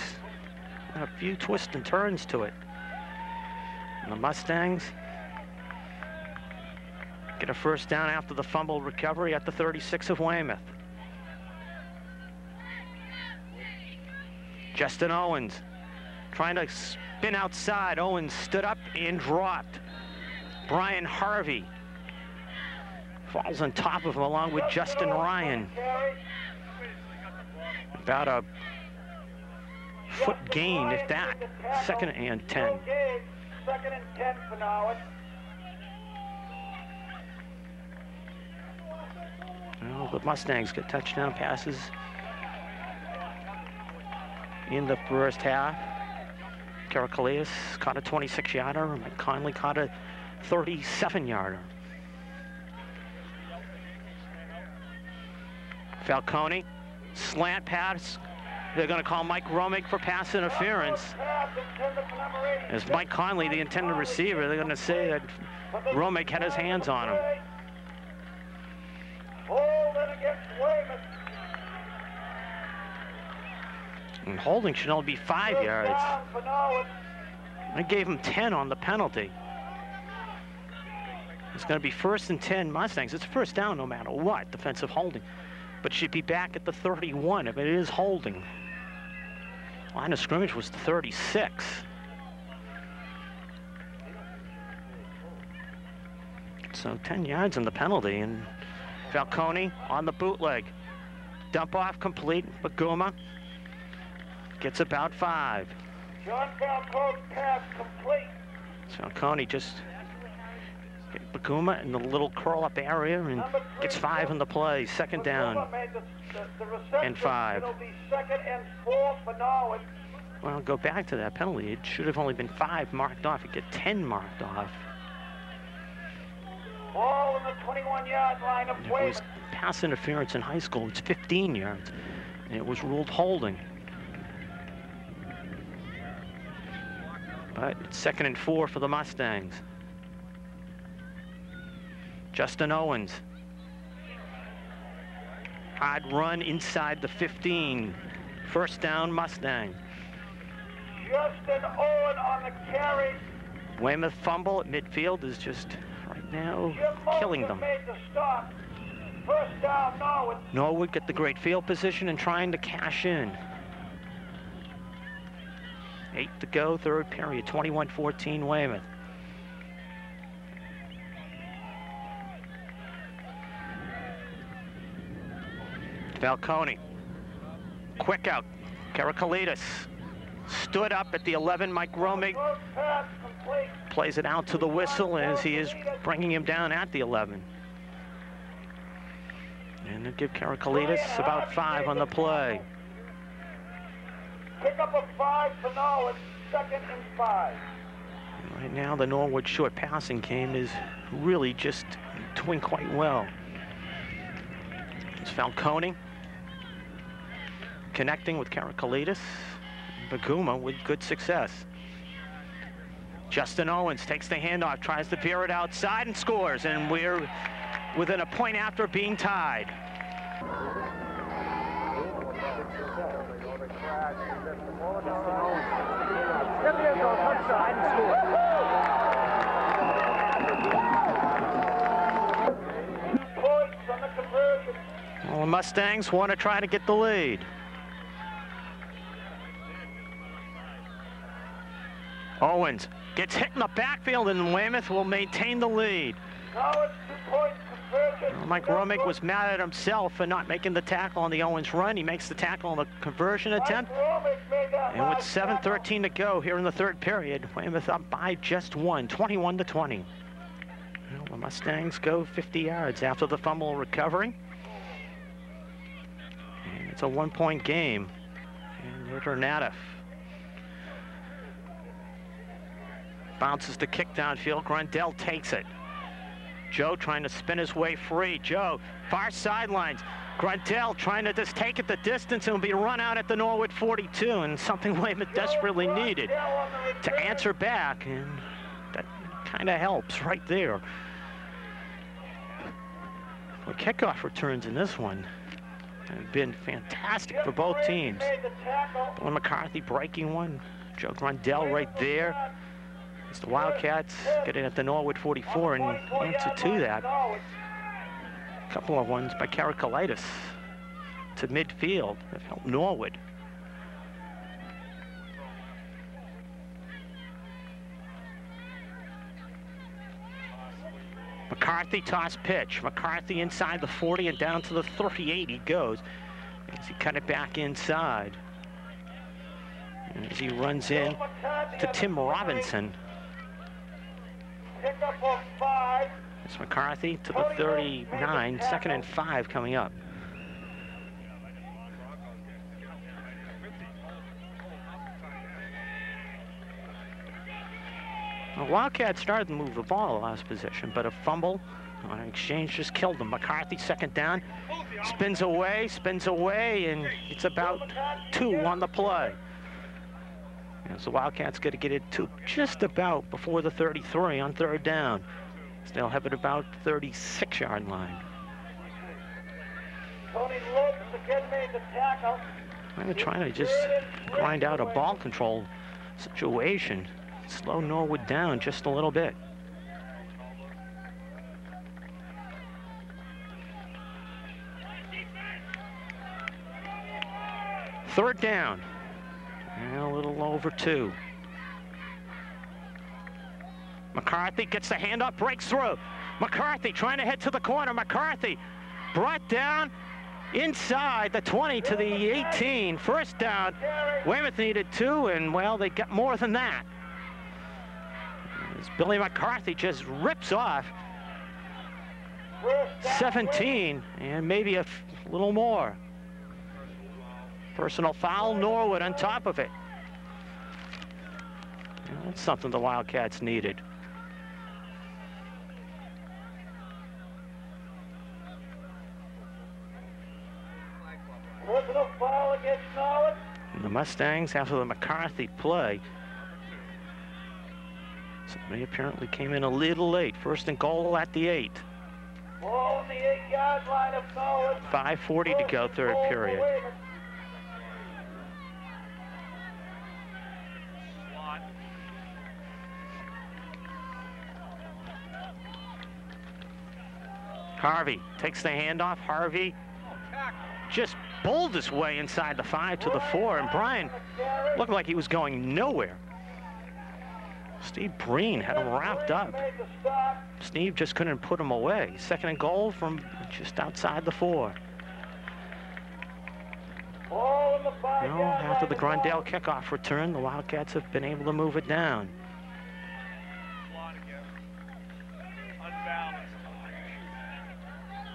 a few twists and turns to it. And the Mustangs get a first down after the fumble recovery at the 36 of Weymouth. Justin Owens trying to spin outside. Owens stood up and dropped. Brian Harvey falls on top of him along with Justin Ryan. About a foot gain, if that. Second and 10. Second and 10 for Norwood. Well, the Mustangs get touchdown passes in the first half. Karakalitis caught a 26-yarder. Mike Conley caught a 37-yarder. Falcone, slant pass. They're going to call Mike Romig for pass interference. As Mike Conley, the intended receiver, they're going to say that Romig had his hands on him. And holding should only be 5 yards. I gave him 10 on the penalty. It's going to be first and 10 Mustangs. It's first down no matter what, defensive holding. But should be back at the 31 if it is holding. Line of scrimmage was the 36. So 10 yards on the penalty, and Falcone on the bootleg. Dump off complete. Baguma gets about 5. John Falcone's pass complete. Falcone just get Baguma in the little curl-up area and gets 5 on the play. Second down and 5. It'll be second and 4 for Norwood. Well, go back to that penalty. It should have only been 5 marked off. It get 10 marked off. Ball in the 21-yard line of It was Weymouth. pass interference in high school. It's 15 yards, and it was ruled holding. But it's second and 4 for the Mustangs. Justin Owens. Hard run inside the 15. First down, Mustang. Justin Owen on the carry. Weymouth fumble at midfield is just right now killing them. Made the stop. First down, Norwood. Norwood get the great field position and trying to cash in. 8 to go, third period, 21-14 Weymouth. Falcone, quick out, Karakalitis stood up at the 11. Mike Romig plays it out to the whistle as he is bringing him down at the 11. And they'll give Karakalitis about 5 on the play. Pick up a 5 for Norwood, 2nd and 5. Right now, the Norwood short passing game is really just doing quite well. It's Falcone connecting with Karakalitis. Baguma with good success. Justin Owens takes the handoff, tries to veer it outside and scores, and we're within a point after being tied. Well, the Mustangs want to try to get the lead. Owens gets hit in the backfield, and Weymouth will maintain the lead. Mike Romig was mad at himself for not making the tackle on the Owens run. He makes the tackle on the conversion attempt. And with 7:13 to go here in the 3rd period, Weymouth up by just 1, 21-20. Well, the Mustangs go 50 yards after the fumble recovery. And it's a 1-point game. And Ernadif bounces the kick downfield. Grundell takes it. Joe trying to spin his way free. Joe, far sidelines. Grundell trying to just take it the distance and will be run out at the Norwood 42, and something Weymouth desperately needed to answer back, and that kind of helps right there. Well, kickoff returns in this one have been fantastic for both teams. Bill McCarthy breaking one. Joe Grundell right there. As the Wildcats get in at the Norwood 44, and answer to that, a couple of ones by Karakalitis to midfield have helped Norwood. McCarthy toss pitch. McCarthy inside the 40 and down to the 38 he goes as he cut it back inside. And as he runs in to Tim Robinson. Pick up a 5. It's McCarthy to the 39, 2nd and 5 coming up. The Wildcats started to move the ball last possession, but a fumble on an exchange just killed them. McCarthy 2nd down, spins away, and it's about 2 on the play. As the Wildcats got to get it to just about before the 33 on 3rd down. So they'll have it about 36-yard line. Tony Lopes again made the tackle. They're trying to just grind out a ball control situation. Slow Norwood down just a little bit. Third down. And a little over 2. McCarthy gets the handoff, breaks through. McCarthy trying to head to the corner. McCarthy brought down inside the 20 to the 18. First down. Weymouth needed 2, and well, they got more than that. As Billy McCarthy just rips off 17 and maybe a little more. Personal foul, Norwood on top of it. Yeah, that's something the Wildcats needed. Personal foul against Norwood. And the Mustangs, after the McCarthy play, somebody apparently came in a little late. 1st and goal at the 8. Ball on the 8-yard line of Norwood. 5:40 to go, 3rd period. Harvey takes the handoff. Harvey just bowled his way inside the 5 to the 4, and Brian looked like he was going nowhere. Steve Breen had him wrapped up. Steve just couldn't put him away. 2nd and goal from just outside the 4. Well, after the Grundale kickoff return, the Wildcats have been able to move it down.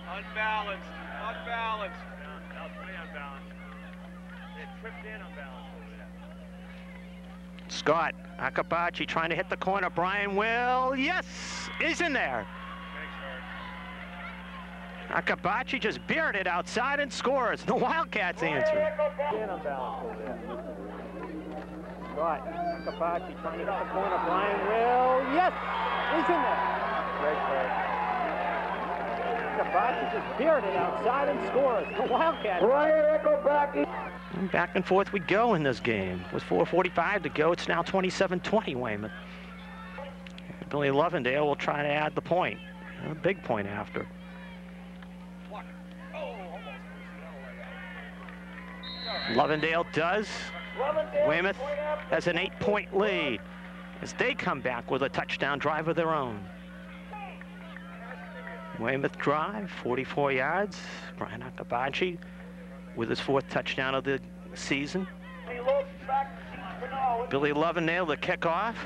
Unbalanced. Unbalanced. That was pretty unbalanced. They tripped in unbalanced over there. Scott Akabachi trying to hit the corner. Brian Will, yes, is in there. Akabachi just beared it outside and scores. The Wildcats answer. Scott Akabachi trying to hit the corner. Brian Will, yes, is in there. Great play. Akabachi just beared it outside and scores. The Wildcats. And back and forth we go in this game. With 4:45 to go, it's now 27-20 Weymouth. Billy Lovendale will try to add the point. A big point after. Lovendale does. Weymouth has an 8-point lead as they come back with a touchdown drive of their own. Weymouth drive, 44 yards. Brian Akabachi with his 4th touchdown of the season. Billy Lovendale the kickoff.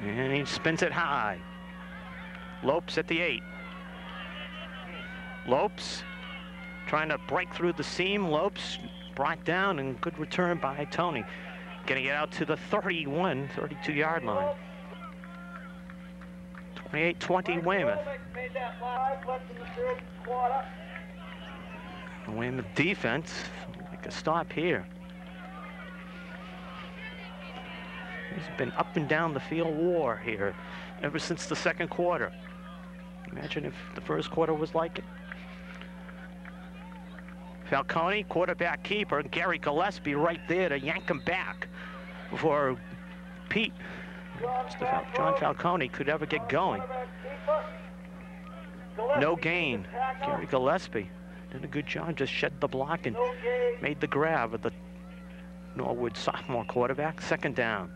And he spins it high. Lopes at the 8. Lopes trying to break through the seam. Lopes brought down, and good return by Tony. Getting it out to the 32-yard line. 28-20 Weymouth. Weymouth defense, make a stop here. There's been up and down the field war here ever since the second quarter. Imagine if the first quarter was like it. Falcone, quarterback keeper, Gary Gillespie right there to yank him back before Pete, John Falcone, could ever get going. No gain. Gary Gillespie did a good job, just shed the block and made the grab of the Norwood sophomore quarterback. 2nd down.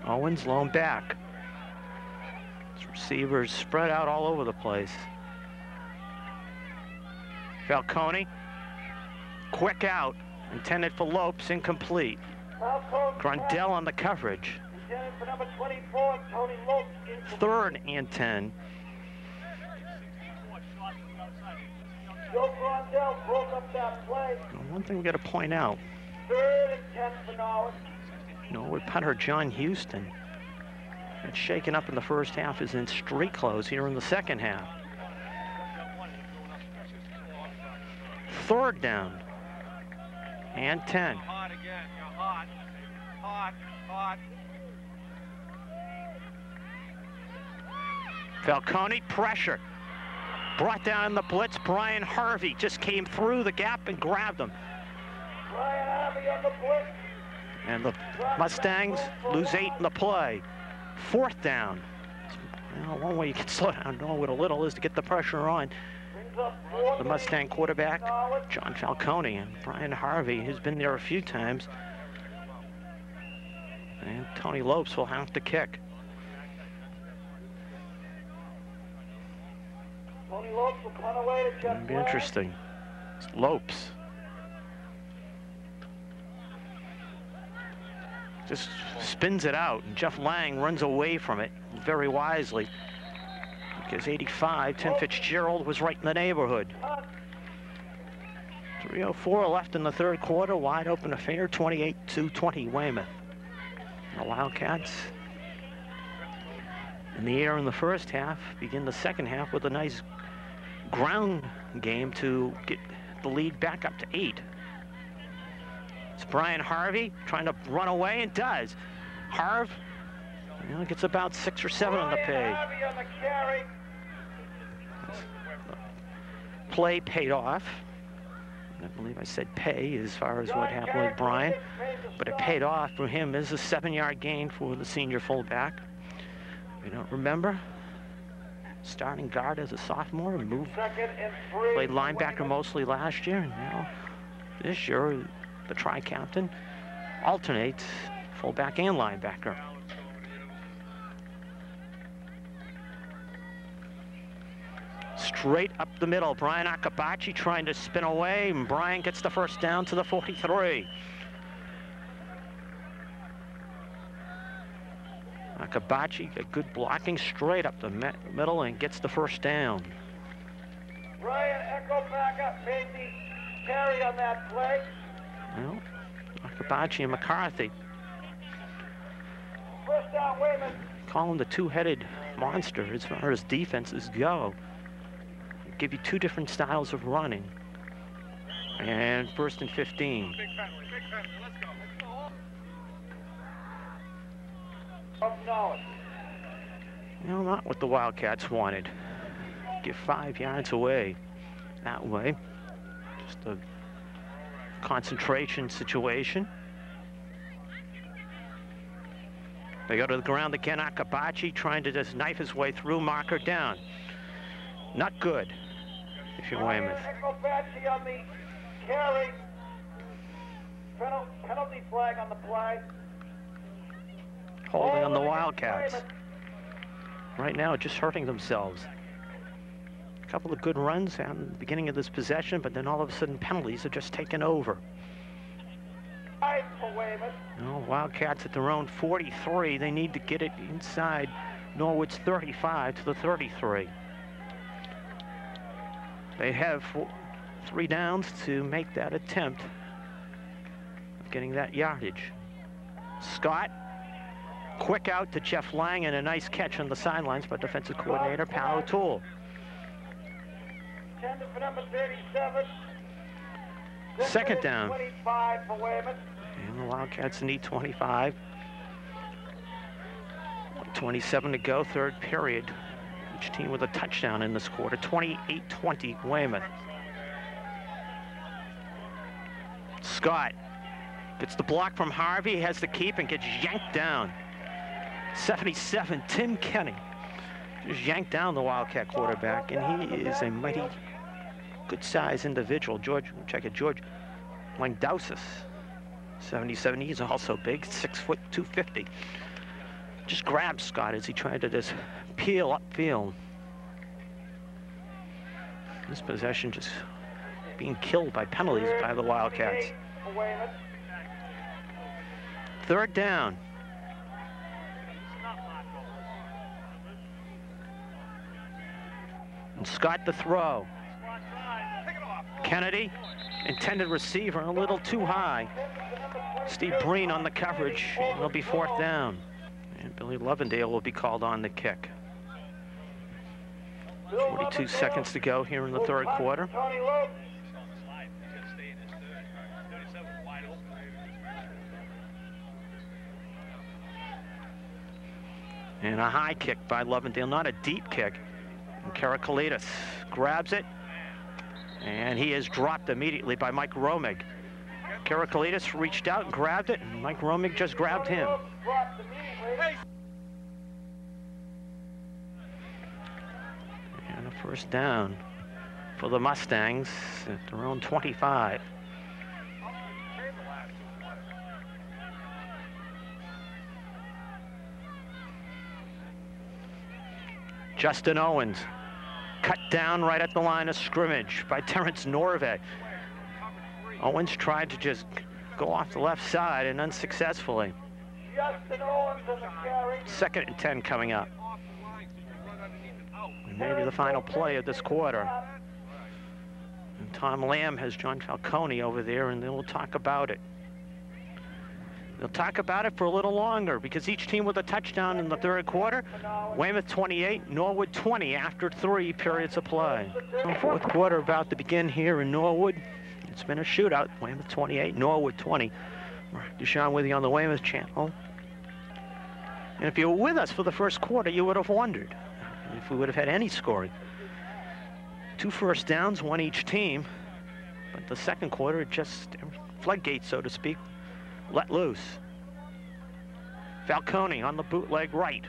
Owens lone back. His receivers spread out all over the place. Falcone, quick out, intended for Lopes, incomplete. Grundale on the coverage. 3rd and 10. One thing we got to point out. 3rd and 10 for Norwood. Norwood punter John Houston. It's shaken up in the first half, is in street clothes here in the second half. 3rd down and 10. Hot again. You're hot. Hot. Hot. Falcone, pressure. Brought down in the blitz. Brian Harvey just came through the gap and grabbed him. Brian Harvey on the blitz. And the Mustangs lose 8 in the play. 4th down. Well, one way you can slow down Norwood a little is to get the pressure on the Mustang quarterback, John Falcone, and Brian Harvey, who's been there a few times. And Tony Lopes will have to kick. Tony Lopes will punt away to Jeff It'll be Lang. interesting. It's Lopes. Just spins it out, and Jeff Lang runs away from it very wisely. Because 85, Tim Fitzgerald was right in the neighborhood. 3:04 left in the 3rd quarter, wide open affair, 28-20 Weymouth. The Wildcats in the air in the first half, begin the second half with a nice ground game to get the lead back up to 8. It's Brian Harvey trying to run away, and does. Harv, gets about 6 or 7 on the pay. Play paid off. I believe I said pay as far as what happened with Brian, but it paid off for him as a 7-yard gain for the senior fullback. You don't remember? Starting guard as a sophomore and moved, played linebacker mostly last year, and now This year, the tri-captain alternates fullback and linebacker. Straight up the middle, Brian Akabachi trying to spin away, and Brian gets the first down to the 43. Akabachi, a good blocking straight up the middle and gets the first down. Ryan, echo back up, made the carry on that play. Well, Akabachi and McCarthy. First down, Weymouth. Call him the two-headed monster as far as defenses go. Give you two different styles of running. And 1st and 15. Big penalty, let's go. Of Norwood. No, not what the Wildcats wanted. Give 5 yards away that way. Just a concentration situation. They go to the ground again. Akabachi trying to just knife his way through, marker down. Not good if you're Weymouth. Akabachi on the carry. Penalty flag on the play. Holding on the Wildcats. Right now, just hurting themselves. A couple of good runs at the beginning of this possession, but then all of a sudden penalties are just taken over. For Weymouth. No, Wildcats at their own 43. They need to get it inside Norwood's 35 to the 33. They have 3 downs to make that attempt of getting that yardage. Scott, quick out to Jeff Lang, and a nice catch on the sidelines by defensive coordinator Pal O'Toole. Tender for number 37. Second down. 25 for Weymouth. And the Wildcats need 25. 27 to go, third period. Each team with a touchdown in this quarter. 28-20 Weymouth. Scott gets the block from Harvey, has to keep and gets yanked down. 77, Tim Kenny just yanked down the Wildcat quarterback, and he is a mighty good-sized individual. George Langdausis, 77. He's also big, 6 foot 250. Just grabbed Scott as he tried to just peel upfield. This possession just being killed by penalties by the Wildcats. Third down. And Scott the throw. Kennedy, intended receiver, a little too high. Steve Breen on the coverage. It'll be 4th down. And Billy Lovendale will be called on the kick. 42 seconds to go here in the third quarter. And a high kick by Lovendale, not a deep kick. And Karakalitis grabs it, and he is dropped immediately by Mike Romig. Karakalitis reached out and grabbed it, and Mike Romig just grabbed him. And a first down for the Mustangs at their own 25. Justin Owens, cut down right at the line of scrimmage by Terrence Norvay. Owens tried to just go off the left side and unsuccessfully. Justin Owens on the carry. 2nd and 10 coming up. And maybe the final play of this quarter. And Tom Lamb has John Falcone over there, and they'll talk about it. They'll talk about it for a little longer because each team with a touchdown in the third quarter. Weymouth 28, Norwood 20 after 3 periods of play. The fourth quarter about to begin here in Norwood. It's been a shootout. Weymouth 28, Norwood 20. Mark Duchamp with you on the Weymouth channel. And if you were with us for the first quarter, you would have wondered if we would have had any scoring. 2 first downs, 1 each team. But the second quarter, just floodgates, so to speak, let loose. Falcone on the bootleg right.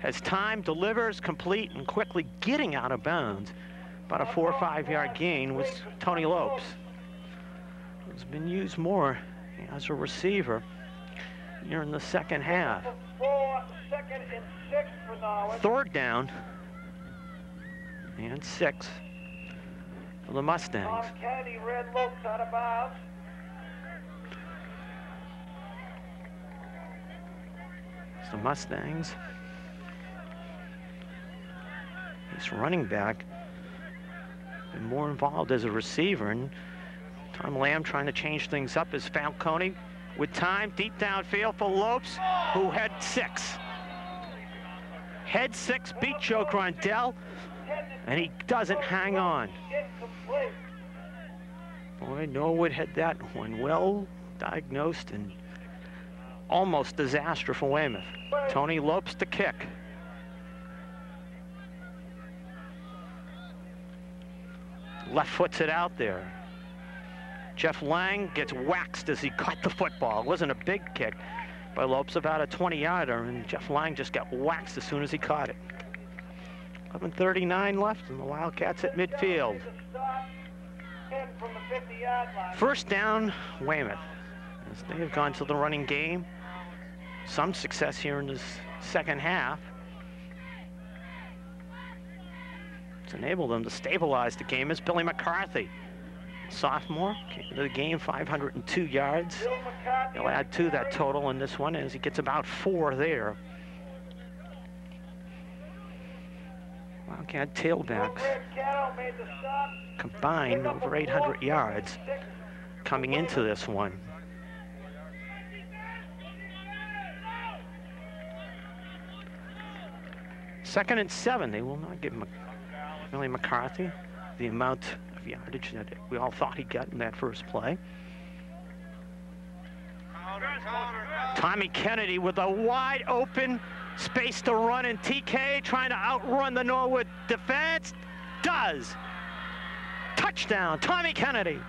Has time, delivers, complete, and quickly getting out of bounds. About a 4 or 5 yard gain was Tony Lopes. Has been used more as a receiver here in the second half. 2nd and 6 for Norwood. Third down and 6 for the Mustangs. Tom Kennedy, red looks out of bounds. It's the Mustangs. He's running back. Been more involved as a receiver, and Tom Lamb trying to change things up as Falcone with time deep downfield for Lopes, who had 6. Head 6 beat Joe Grondell, and he doesn't hang on. Boy, Norwood had that one well diagnosed and almost disaster for Weymouth. Tony Lopes to kick. Left foots it out there. Jeff Lang gets waxed as he caught the football. It wasn't a big kick by Lopes, about a 20-yarder, and Jeff Lang just got waxed as soon as he caught it. 11:39 left, and the Wildcats at midfield. First down, Weymouth, as they have gone to the running game. Some success here in this second half. It's enabled them to stabilize the game as Billy McCarthy, sophomore, came into the game 502 yards. He'll add to that total in this one as he gets about 4 there. Wildcat tailbacks combined over 800 yards coming into this one. Second and 7, they will not give Billy McCarthy the amount of yardage that we all thought he got in that first play. Tommy Kennedy with a wide open space to run, and TK trying to outrun the Norwood defense. Does. Touchdown, Tommy Kennedy.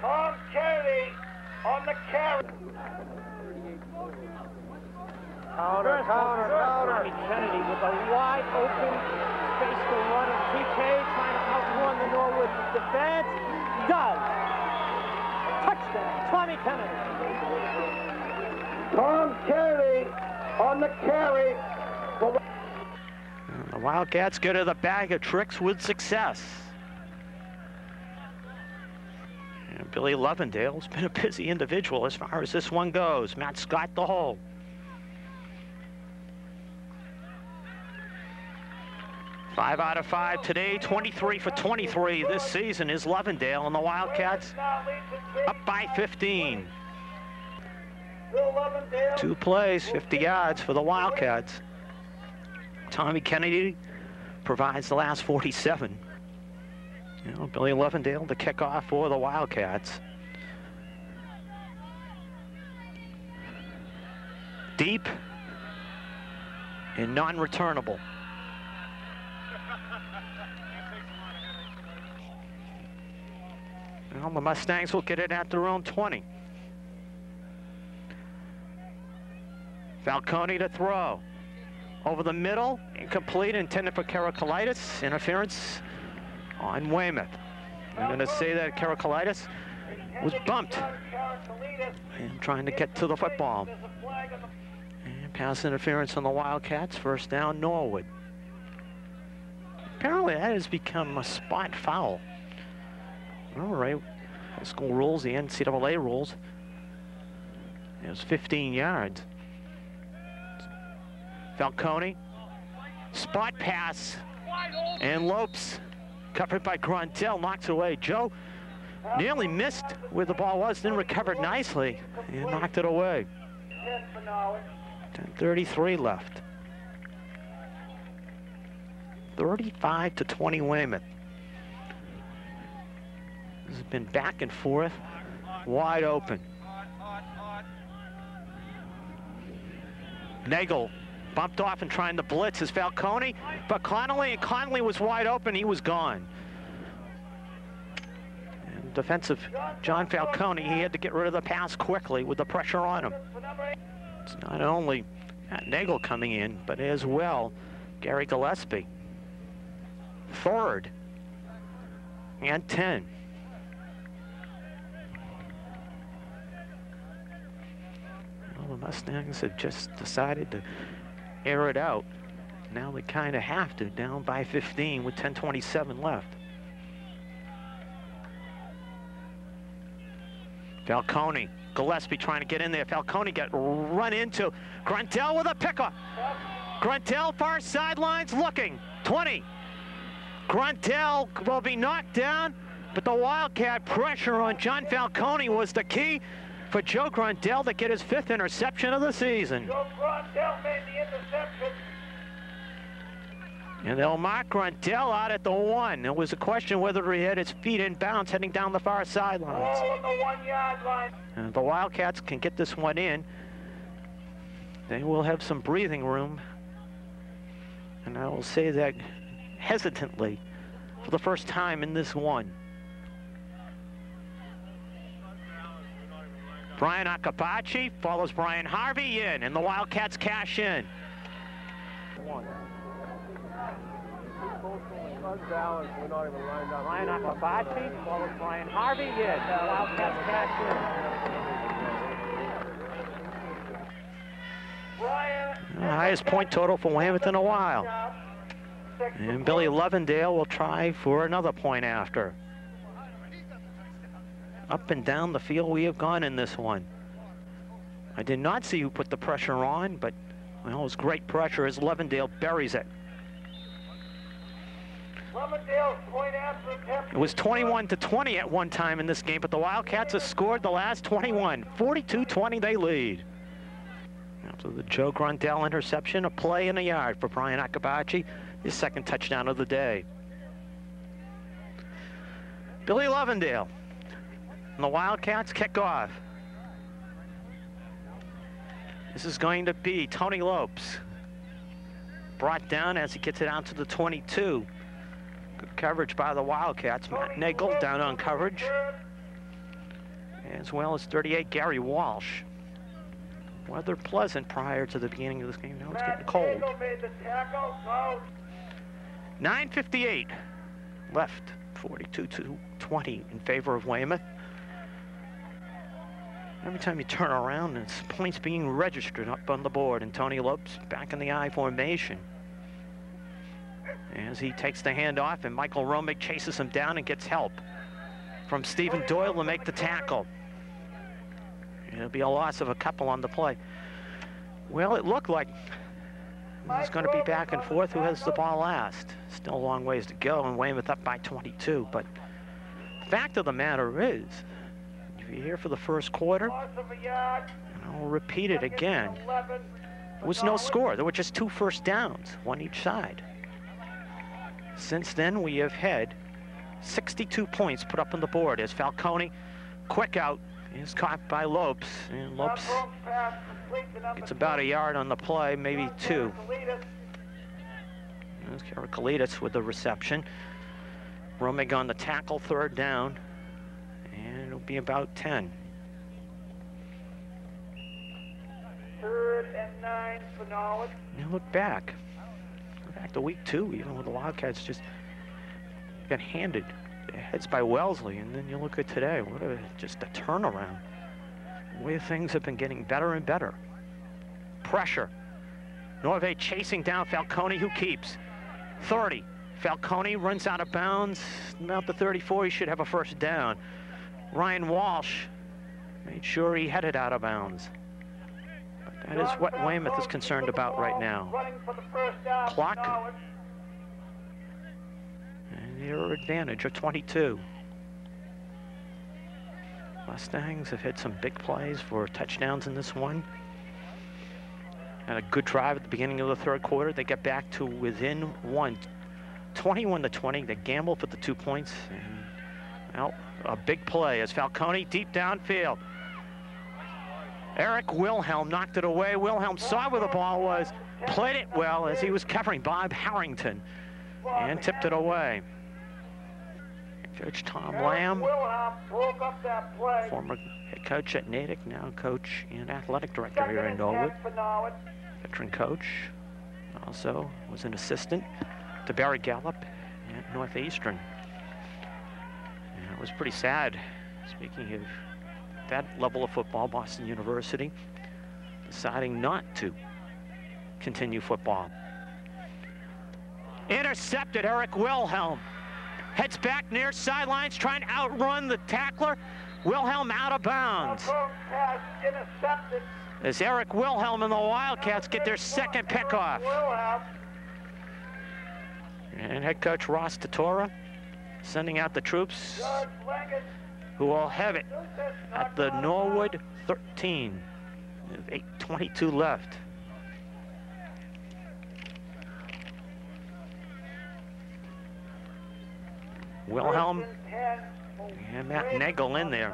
Tom Kennedy on the carry. Counter. Tommy Kennedy with a wide open space to run, and TK trying to outrun the Norwood defense. Does. Touchdown, Tommy Kennedy. Tom Kennedy on the carry. The Wildcats go to the bag of tricks with success. And Billy Lovendale's been a busy individual as far as this one goes. Matt Scott the hole. Five out of 5 today, 23 for 23 this season is Lovendale, and the Wildcats up by 15. 2 plays, 50 yards for the Wildcats. Tommy Kennedy provides the last 47. You know, Billy Lovendale to kick off for the Wildcats. Deep and non-returnable. Well, the Mustangs will get it at their own 20. Falcone to throw. Over the middle, incomplete, intended for Karakalitis. Interference on Weymouth. I'm going to say that Karakalitis was bumped and trying to get to the football. And pass interference on the Wildcats. First down, Norwood. Apparently that has become a spot foul. All right, high school rules, the NCAA rules. It was 15 yards. Falcone, spot pass, and Lopes, covered by Grondell, knocks away. Joe nearly missed where the ball was, then recovered nicely and knocked it away. 10:33 left. 35-20 Weymouth. This has been back and forth, wide open. Nagel bumped off and trying to blitz as Falcone, but Connolly was wide open. He was gone. And defensive John Falcone, he had to get rid of the pass quickly with the pressure on him. It's not only Matt Nagel coming in, but as well Gary Gillespie. Third and 10. Mustangs have just decided to air it out. Now they kind of have to, down by 15 with 10:27 left. Falcone, Gillespie trying to get in there. Falcone got run into. Gruntel with a pickup. Gruntel far sidelines looking. 20. Gruntel will be knocked down, but the Wildcat pressure on John Falcone was the key for Joe Gruntel to get his 5th interception of the season. Joe Gruntel made the interception. And they'll mark Gruntel out at the 1. It was a question whether he had his feet in bounds heading down the far sidelines. All on the 1-yard line. And the Wildcats can get this one in. They will have some breathing room. And I will say that hesitantly for the first time in this one. Brian Akabachi follows Brian Harvey in, and the Wildcats cash in. Unbalanced, we're not even lined up. Brian Akabachi follows Brian Harvey in, and the Wildcats cash in. The highest point total for Weymouth in a while. And Billy Lovendale will try for another point after. Up and down the field we have gone in this one. I did not see who put the pressure on, but well, it was great pressure as Lovendale buries it. Lovendale's point after attempt. It was 21-20 at one time in this game, but the Wildcats have scored the last 21. 42-20 they lead. After the Joe Gruntel interception, a play in the yard for Brian Akabachi, his 2nd touchdown of the day. Billy Lovendale and the Wildcats kick off. This is going to be Tony Lopes. Brought down as he gets it out to the 22. Good coverage by the Wildcats. Matt Nagel down on coverage. As well as 38, Gary Walsh. Weather pleasant prior to the beginning of this game. Now it's getting cold. 9:58 left. 42-20 in favor of Weymouth. Every time you turn around, it's points being registered up on the board, and Tony Lopes back in the I formation. As he takes the handoff, and Michael Romig chases him down and gets help from Stephen Doyle to make the tackle. It'll be a loss of a couple on the play. Well, it looked like it's going to be back and forth who has the ball last. Still a long ways to go, and Weymouth up by 22. But the fact of the matter is, if you're here for the first quarter, and I'll repeat it again, there was no score. There were just 2 first downs, one each side. Since then, we have had 62 points put up on the board as Falcone, quick out, is caught by Lopes, and Lopes gets about a yard on the play, maybe 2. There's Karakalitis with the reception. Romig on the tackle, 3rd down, and it'll be about 10. 3rd and 9 for Norwood. Now look back. Go back to week 2, even when the Wildcats just got handed their heads by Wellesley, and then you look at today, what a just a turnaround. The way things have been getting better and better. Pressure. Norve chasing down Falcone, who keeps. 30. Falcone runs out of bounds. About the 34, he should have a first down. Ryan Walsh made sure he headed out of bounds. But that is what Weymouth is concerned about right now. Clock. And their advantage of 22. Mustangs have had some big plays for touchdowns in this one. Had a good drive at the beginning of the 3rd quarter. They get back to within 1. 21-20. They gamble for the 2 points. And, well, a big play as Falcone deep downfield. Eric Wilhelm knocked it away. Wilhelm saw where the ball was, played it well as he was covering Bob Harrington, and tipped it away. Coach Tom Lamb, former head coach at Natick, now coach and athletic director here in Norwood. Veteran coach, also was an assistant to Barry Gallup at Northeastern. And it was pretty sad, speaking of that level of football, Boston University. deciding not to continue football. Intercepted, Eric Wilhelm. Heads back near sidelines, trying to outrun the tackler. Wilhelm out of bounds. Pass intercepted. As Eric Wilhelm and the Wildcats get their second pickoff. And head coach Ross Tatora sending out the troops who will have it at the Norwood 13. 8:22 left. Wilhelm and Matt Nagel in there.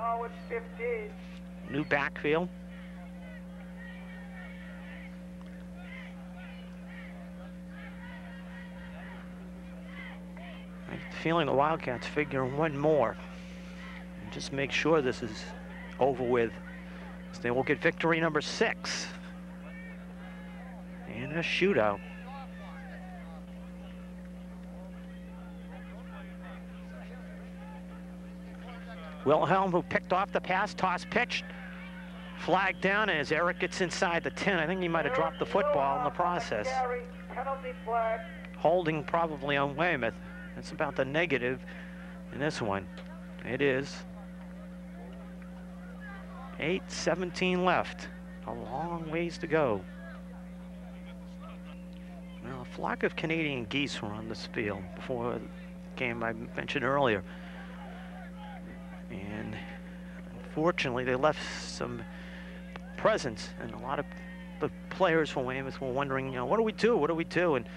New backfield. I have a feeling the Wildcats figure one more. And just make sure this is over with. So they will get victory number 6 in a shootout. Wilhelm, who picked off the pass, toss pitch, flag down as Eric gets inside the 10. I think he might have dropped the football in the process. Holding probably on Weymouth. That's about the negative in this one. It is. 8:17 left. A long ways to go. Well, a flock of Canadian geese were on this field before the game I mentioned earlier. And unfortunately, they left some presents, and a lot of the players from Weymouth were wondering, you know, what do we do? What do we do? And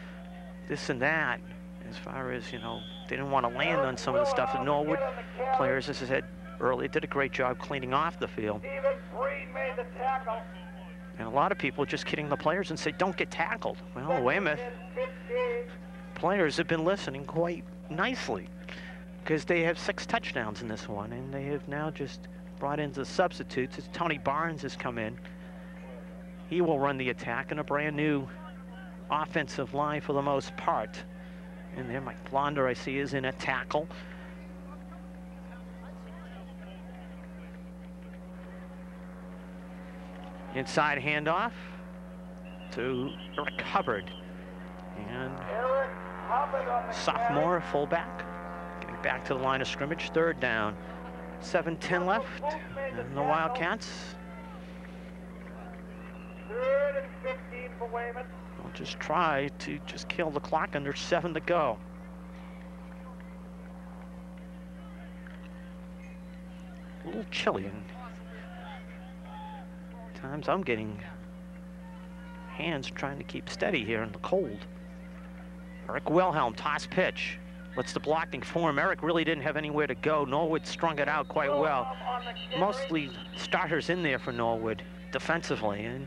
this and that, as far as, you know, they didn't want to land on some of the stuff. The Norwood players, as I said earlier, did a great job cleaning off the field. And a lot of people just kidding the players and say, don't get tackled. Well, Weymouth players have been listening quite nicely, because they have 6 touchdowns in this one, and they have now just brought in the substitutes. As Tony Barnes has come in. He will run the attack in a brand new offensive line for the most part. And there, Mike Blonder, I see, is in a tackle. Inside handoff to Eric Hubbard. And sophomore fullback. Getting back to the line of scrimmage, 3rd down. 7:10 left, and the Wildcats 3rd and 15 for Weymouth. will just try to just kill the clock under 7 to go. A little chilly, and times I'm getting hands trying to keep steady here in the cold. Eric Wilhelm, toss pitch. Lets the blocking form. Eric really didn't have anywhere to go. Norwood strung it out quite well. Mostly starters in there for Norwood defensively, and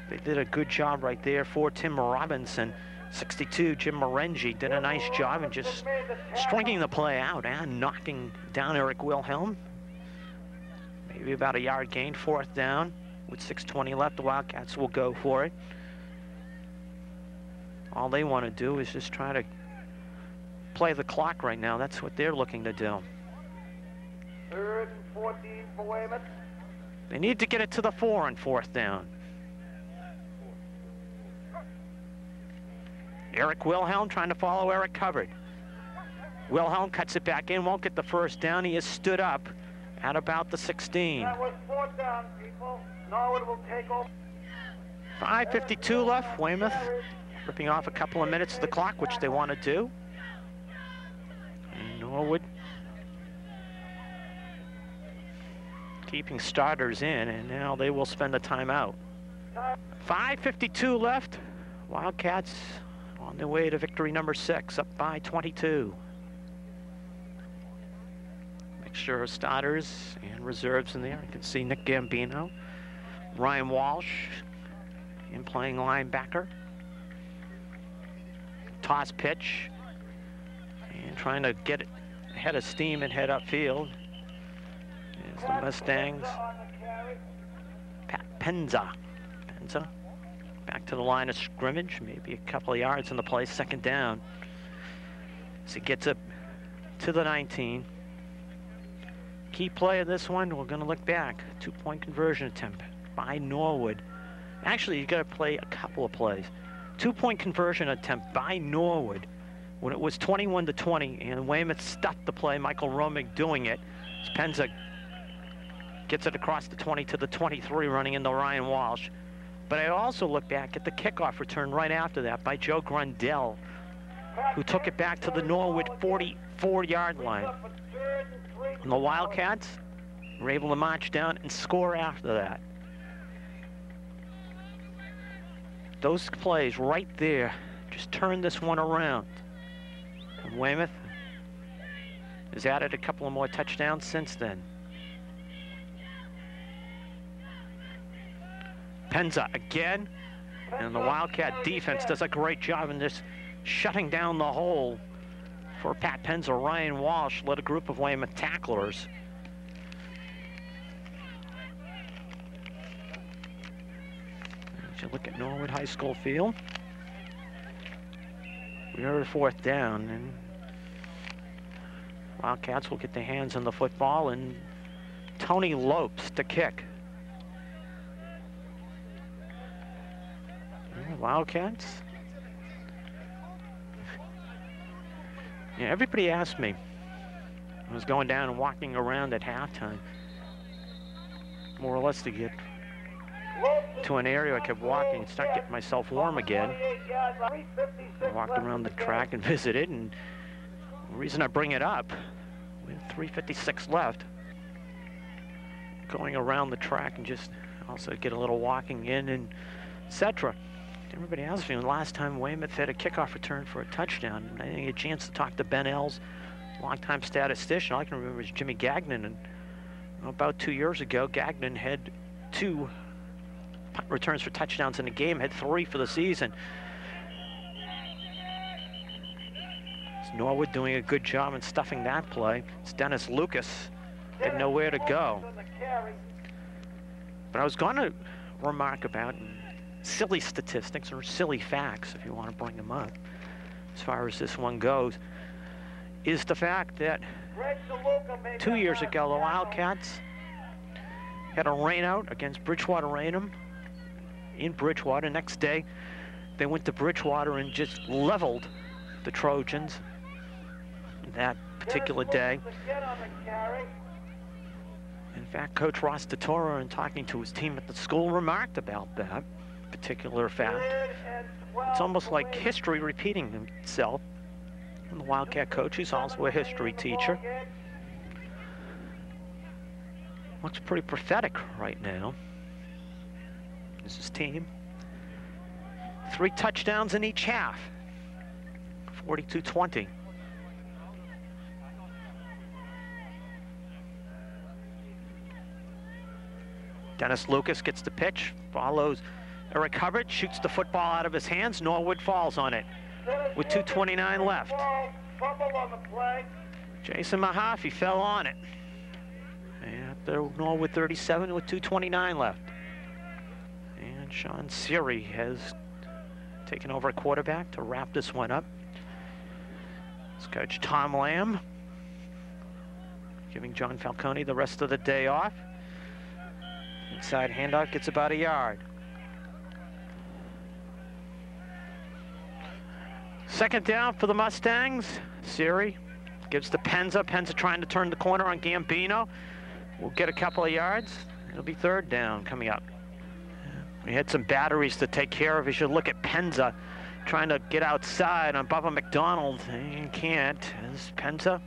they did a good job right there for Tim Robinson. 62, Jim Morengi did a nice job in just stringing the play out and knocking down Eric Wilhelm. Maybe about a yard gain, 4th down. With 6:20 left, the Wildcats will go for it. All they want to do is just try to play the clock right now. That's what they're looking to do. 3rd and 14 for Weymouth. They need to get it to the 4 on 4th down. Eric Wilhelm trying to follow Eric Hubbard. Wilhelm cuts it back in, won't get the 1st down. He is stood up at about the 16. That was 4th down, people. Norwood will take over. 5:52 left. Weymouth ripping off a couple of minutes of the clock, which they want to do. And Norwood keeping starters in, and now they will spend a timeout. 5:52 left. Wildcats on their way to victory number 6, up by 22. Mixture of starters and reserves in there. You can see Nick Gambino, Ryan Walsh in playing linebacker. Toss pitch, and trying to get it ahead of steam and head upfield is the Mustangs. Pat Penza. Back to the line of scrimmage, maybe a couple of yards in the play, 2nd down. As he gets up to the 19. Key play of this one, we're going to look back. 2-point conversion attempt. by Norwood. Actually, you got to play a couple of plays. 2-point conversion attempt by Norwood when it was 21-20, and Weymouth stuffed the play. Michael Romig doing it. Penza gets it across the 20 to the 23, running into Ryan Walsh. But I also look back at the kickoff return right after that by Joe Grundell, who took it back to the Norwood 44-yard line. And the Wildcats were able to march down and score after that. Those plays right there just turned this one around. And Weymouth has added a couple of more touchdowns since then. Penza again, and the Wildcat defense does a great job in this, shutting down the hole for Pat Penza. Ryan Walsh led a group of Weymouth tacklers. As you look at Norwood High School field, we are at 4th down, and Wildcats will get their hands on the football, and Tony Lopes to kick. Wildcats. Yeah, everybody asked me. I was going down and walking around at halftime, more or less to get to an area I kept walking and start getting myself warm again. I walked around the track and visited, and the reason I bring it up, we have 3:56 left. Going around the track and just also get a little walking in and etc. Everybody asked me when last time Weymouth had a kickoff return for a touchdown, and I didn't get a chance to talk to Ben Ells, longtime statistician. All I can remember is Jimmy Gagnon, and about 2 years ago, Gagnon had 2 punt returns for touchdowns in a game, had 3 for the season. It's Norwood doing a good job in stuffing that play. It's Dennis Lucas, had nowhere to go. But I was going to remark about silly statistics or silly facts, if you want to bring them up, as far as this one goes, is the fact that 2 years ago, the Wildcats had a rainout against Bridgewater A&M in Bridgewater. Next day, they went to Bridgewater and just leveled the Trojans that particular day. In fact, Coach Ross DeTora, in talking to his team at the school, remarked about that particular fact. It's almost like history repeating itself. And the Wildcat coach, who's also a history teacher, looks pretty prophetic right now. This is his team. 3 touchdowns in each half. 42-20. Dennis Lucas gets the pitch, follows Eric Hubbard, shoots the football out of his hands. Norwood falls on it with 2:29 left. Jason Mahaffey fell on it. And Norwood 37 with 2:29 left. And Sean Seary has taken over at quarterback to wrap this one up. It's Coach Tom Lamb giving John Falcone the rest of the day off. Inside handoff gets about a yard. 2nd down for the Mustangs. Seary gives to Penza. Penza trying to turn the corner on Gambino. We'll get a couple of yards. It'll be 3rd down coming up. We had some batteries to take care of. You should look at Penza trying to get outside on Bubba McDonald. He can't, as Penza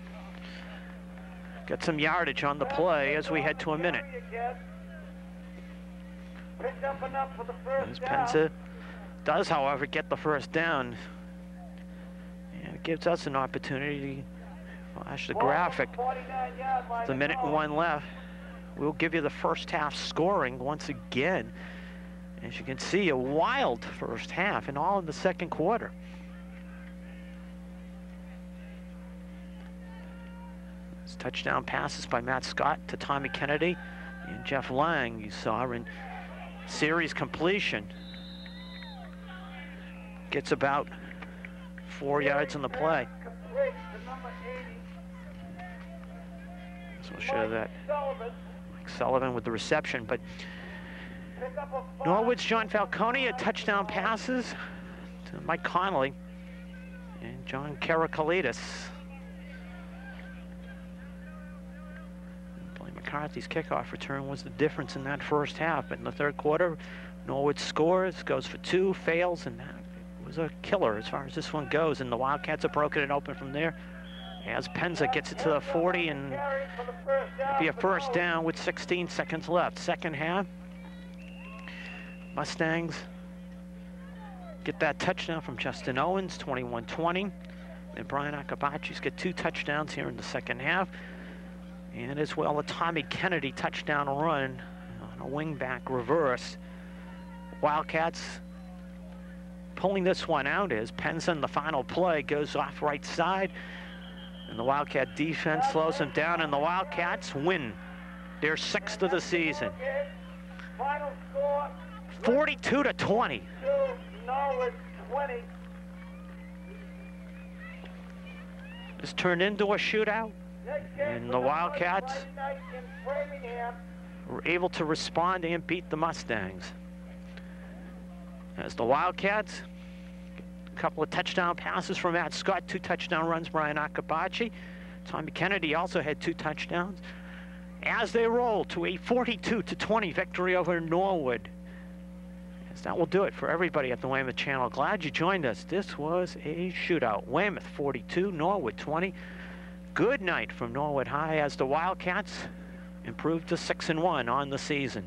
got some yardage on the play as we head to a minute. As Penza does, however, get the 1st down. And it gives us an opportunity to flash the graphic. With 1:01 left. We'll give you the first half scoring once again. As you can see, a wild first half and all in the 2nd quarter. This touchdown passes by Matt Scott to Tommy Kennedy and Jeff Lang, you saw, in series completion. Gets about 4 yards on the play. So we'll show that. Mike Sullivan with the reception, but Pick up a 5. Norwood's John Falcone had touchdown passes to Mike Connolly and John Karakalitis. McCarthy's kickoff return was the difference in that first half, but in the third quarter, Norwood scores, goes for 2, fails, and that was a killer as far as this one goes, and the Wildcats have broken it open from there as Penza gets it to the 40, and it'll be a first down with 16 seconds left. Second half, Mustangs get that touchdown from Justin Owens, 21-20, and Brian Akabachi's get 2 touchdowns here in the second half. And as well, a Tommy Kennedy touchdown run on a wingback reverse. Wildcats pulling this one out as Penson, the final play, goes off right side. And the Wildcat defense slows them down, and the Wildcats win their 6th of the season. Final score, 42-20. Norwood 20. This turned into a shootout. And the Wildcats were able to respond and beat the Mustangs. As the Wildcats, a couple of touchdown passes from Matt Scott, 2 touchdown runs, Brian Akabachi. Tommy Kennedy also had 2 touchdowns. As they roll to a 42-20 victory over Norwood. As that will do it for everybody at the Weymouth Channel. Glad you joined us. This was a shootout. Weymouth 42, Norwood 20. Good night from Norwood High as the Wildcats improved to 6-1 on the season.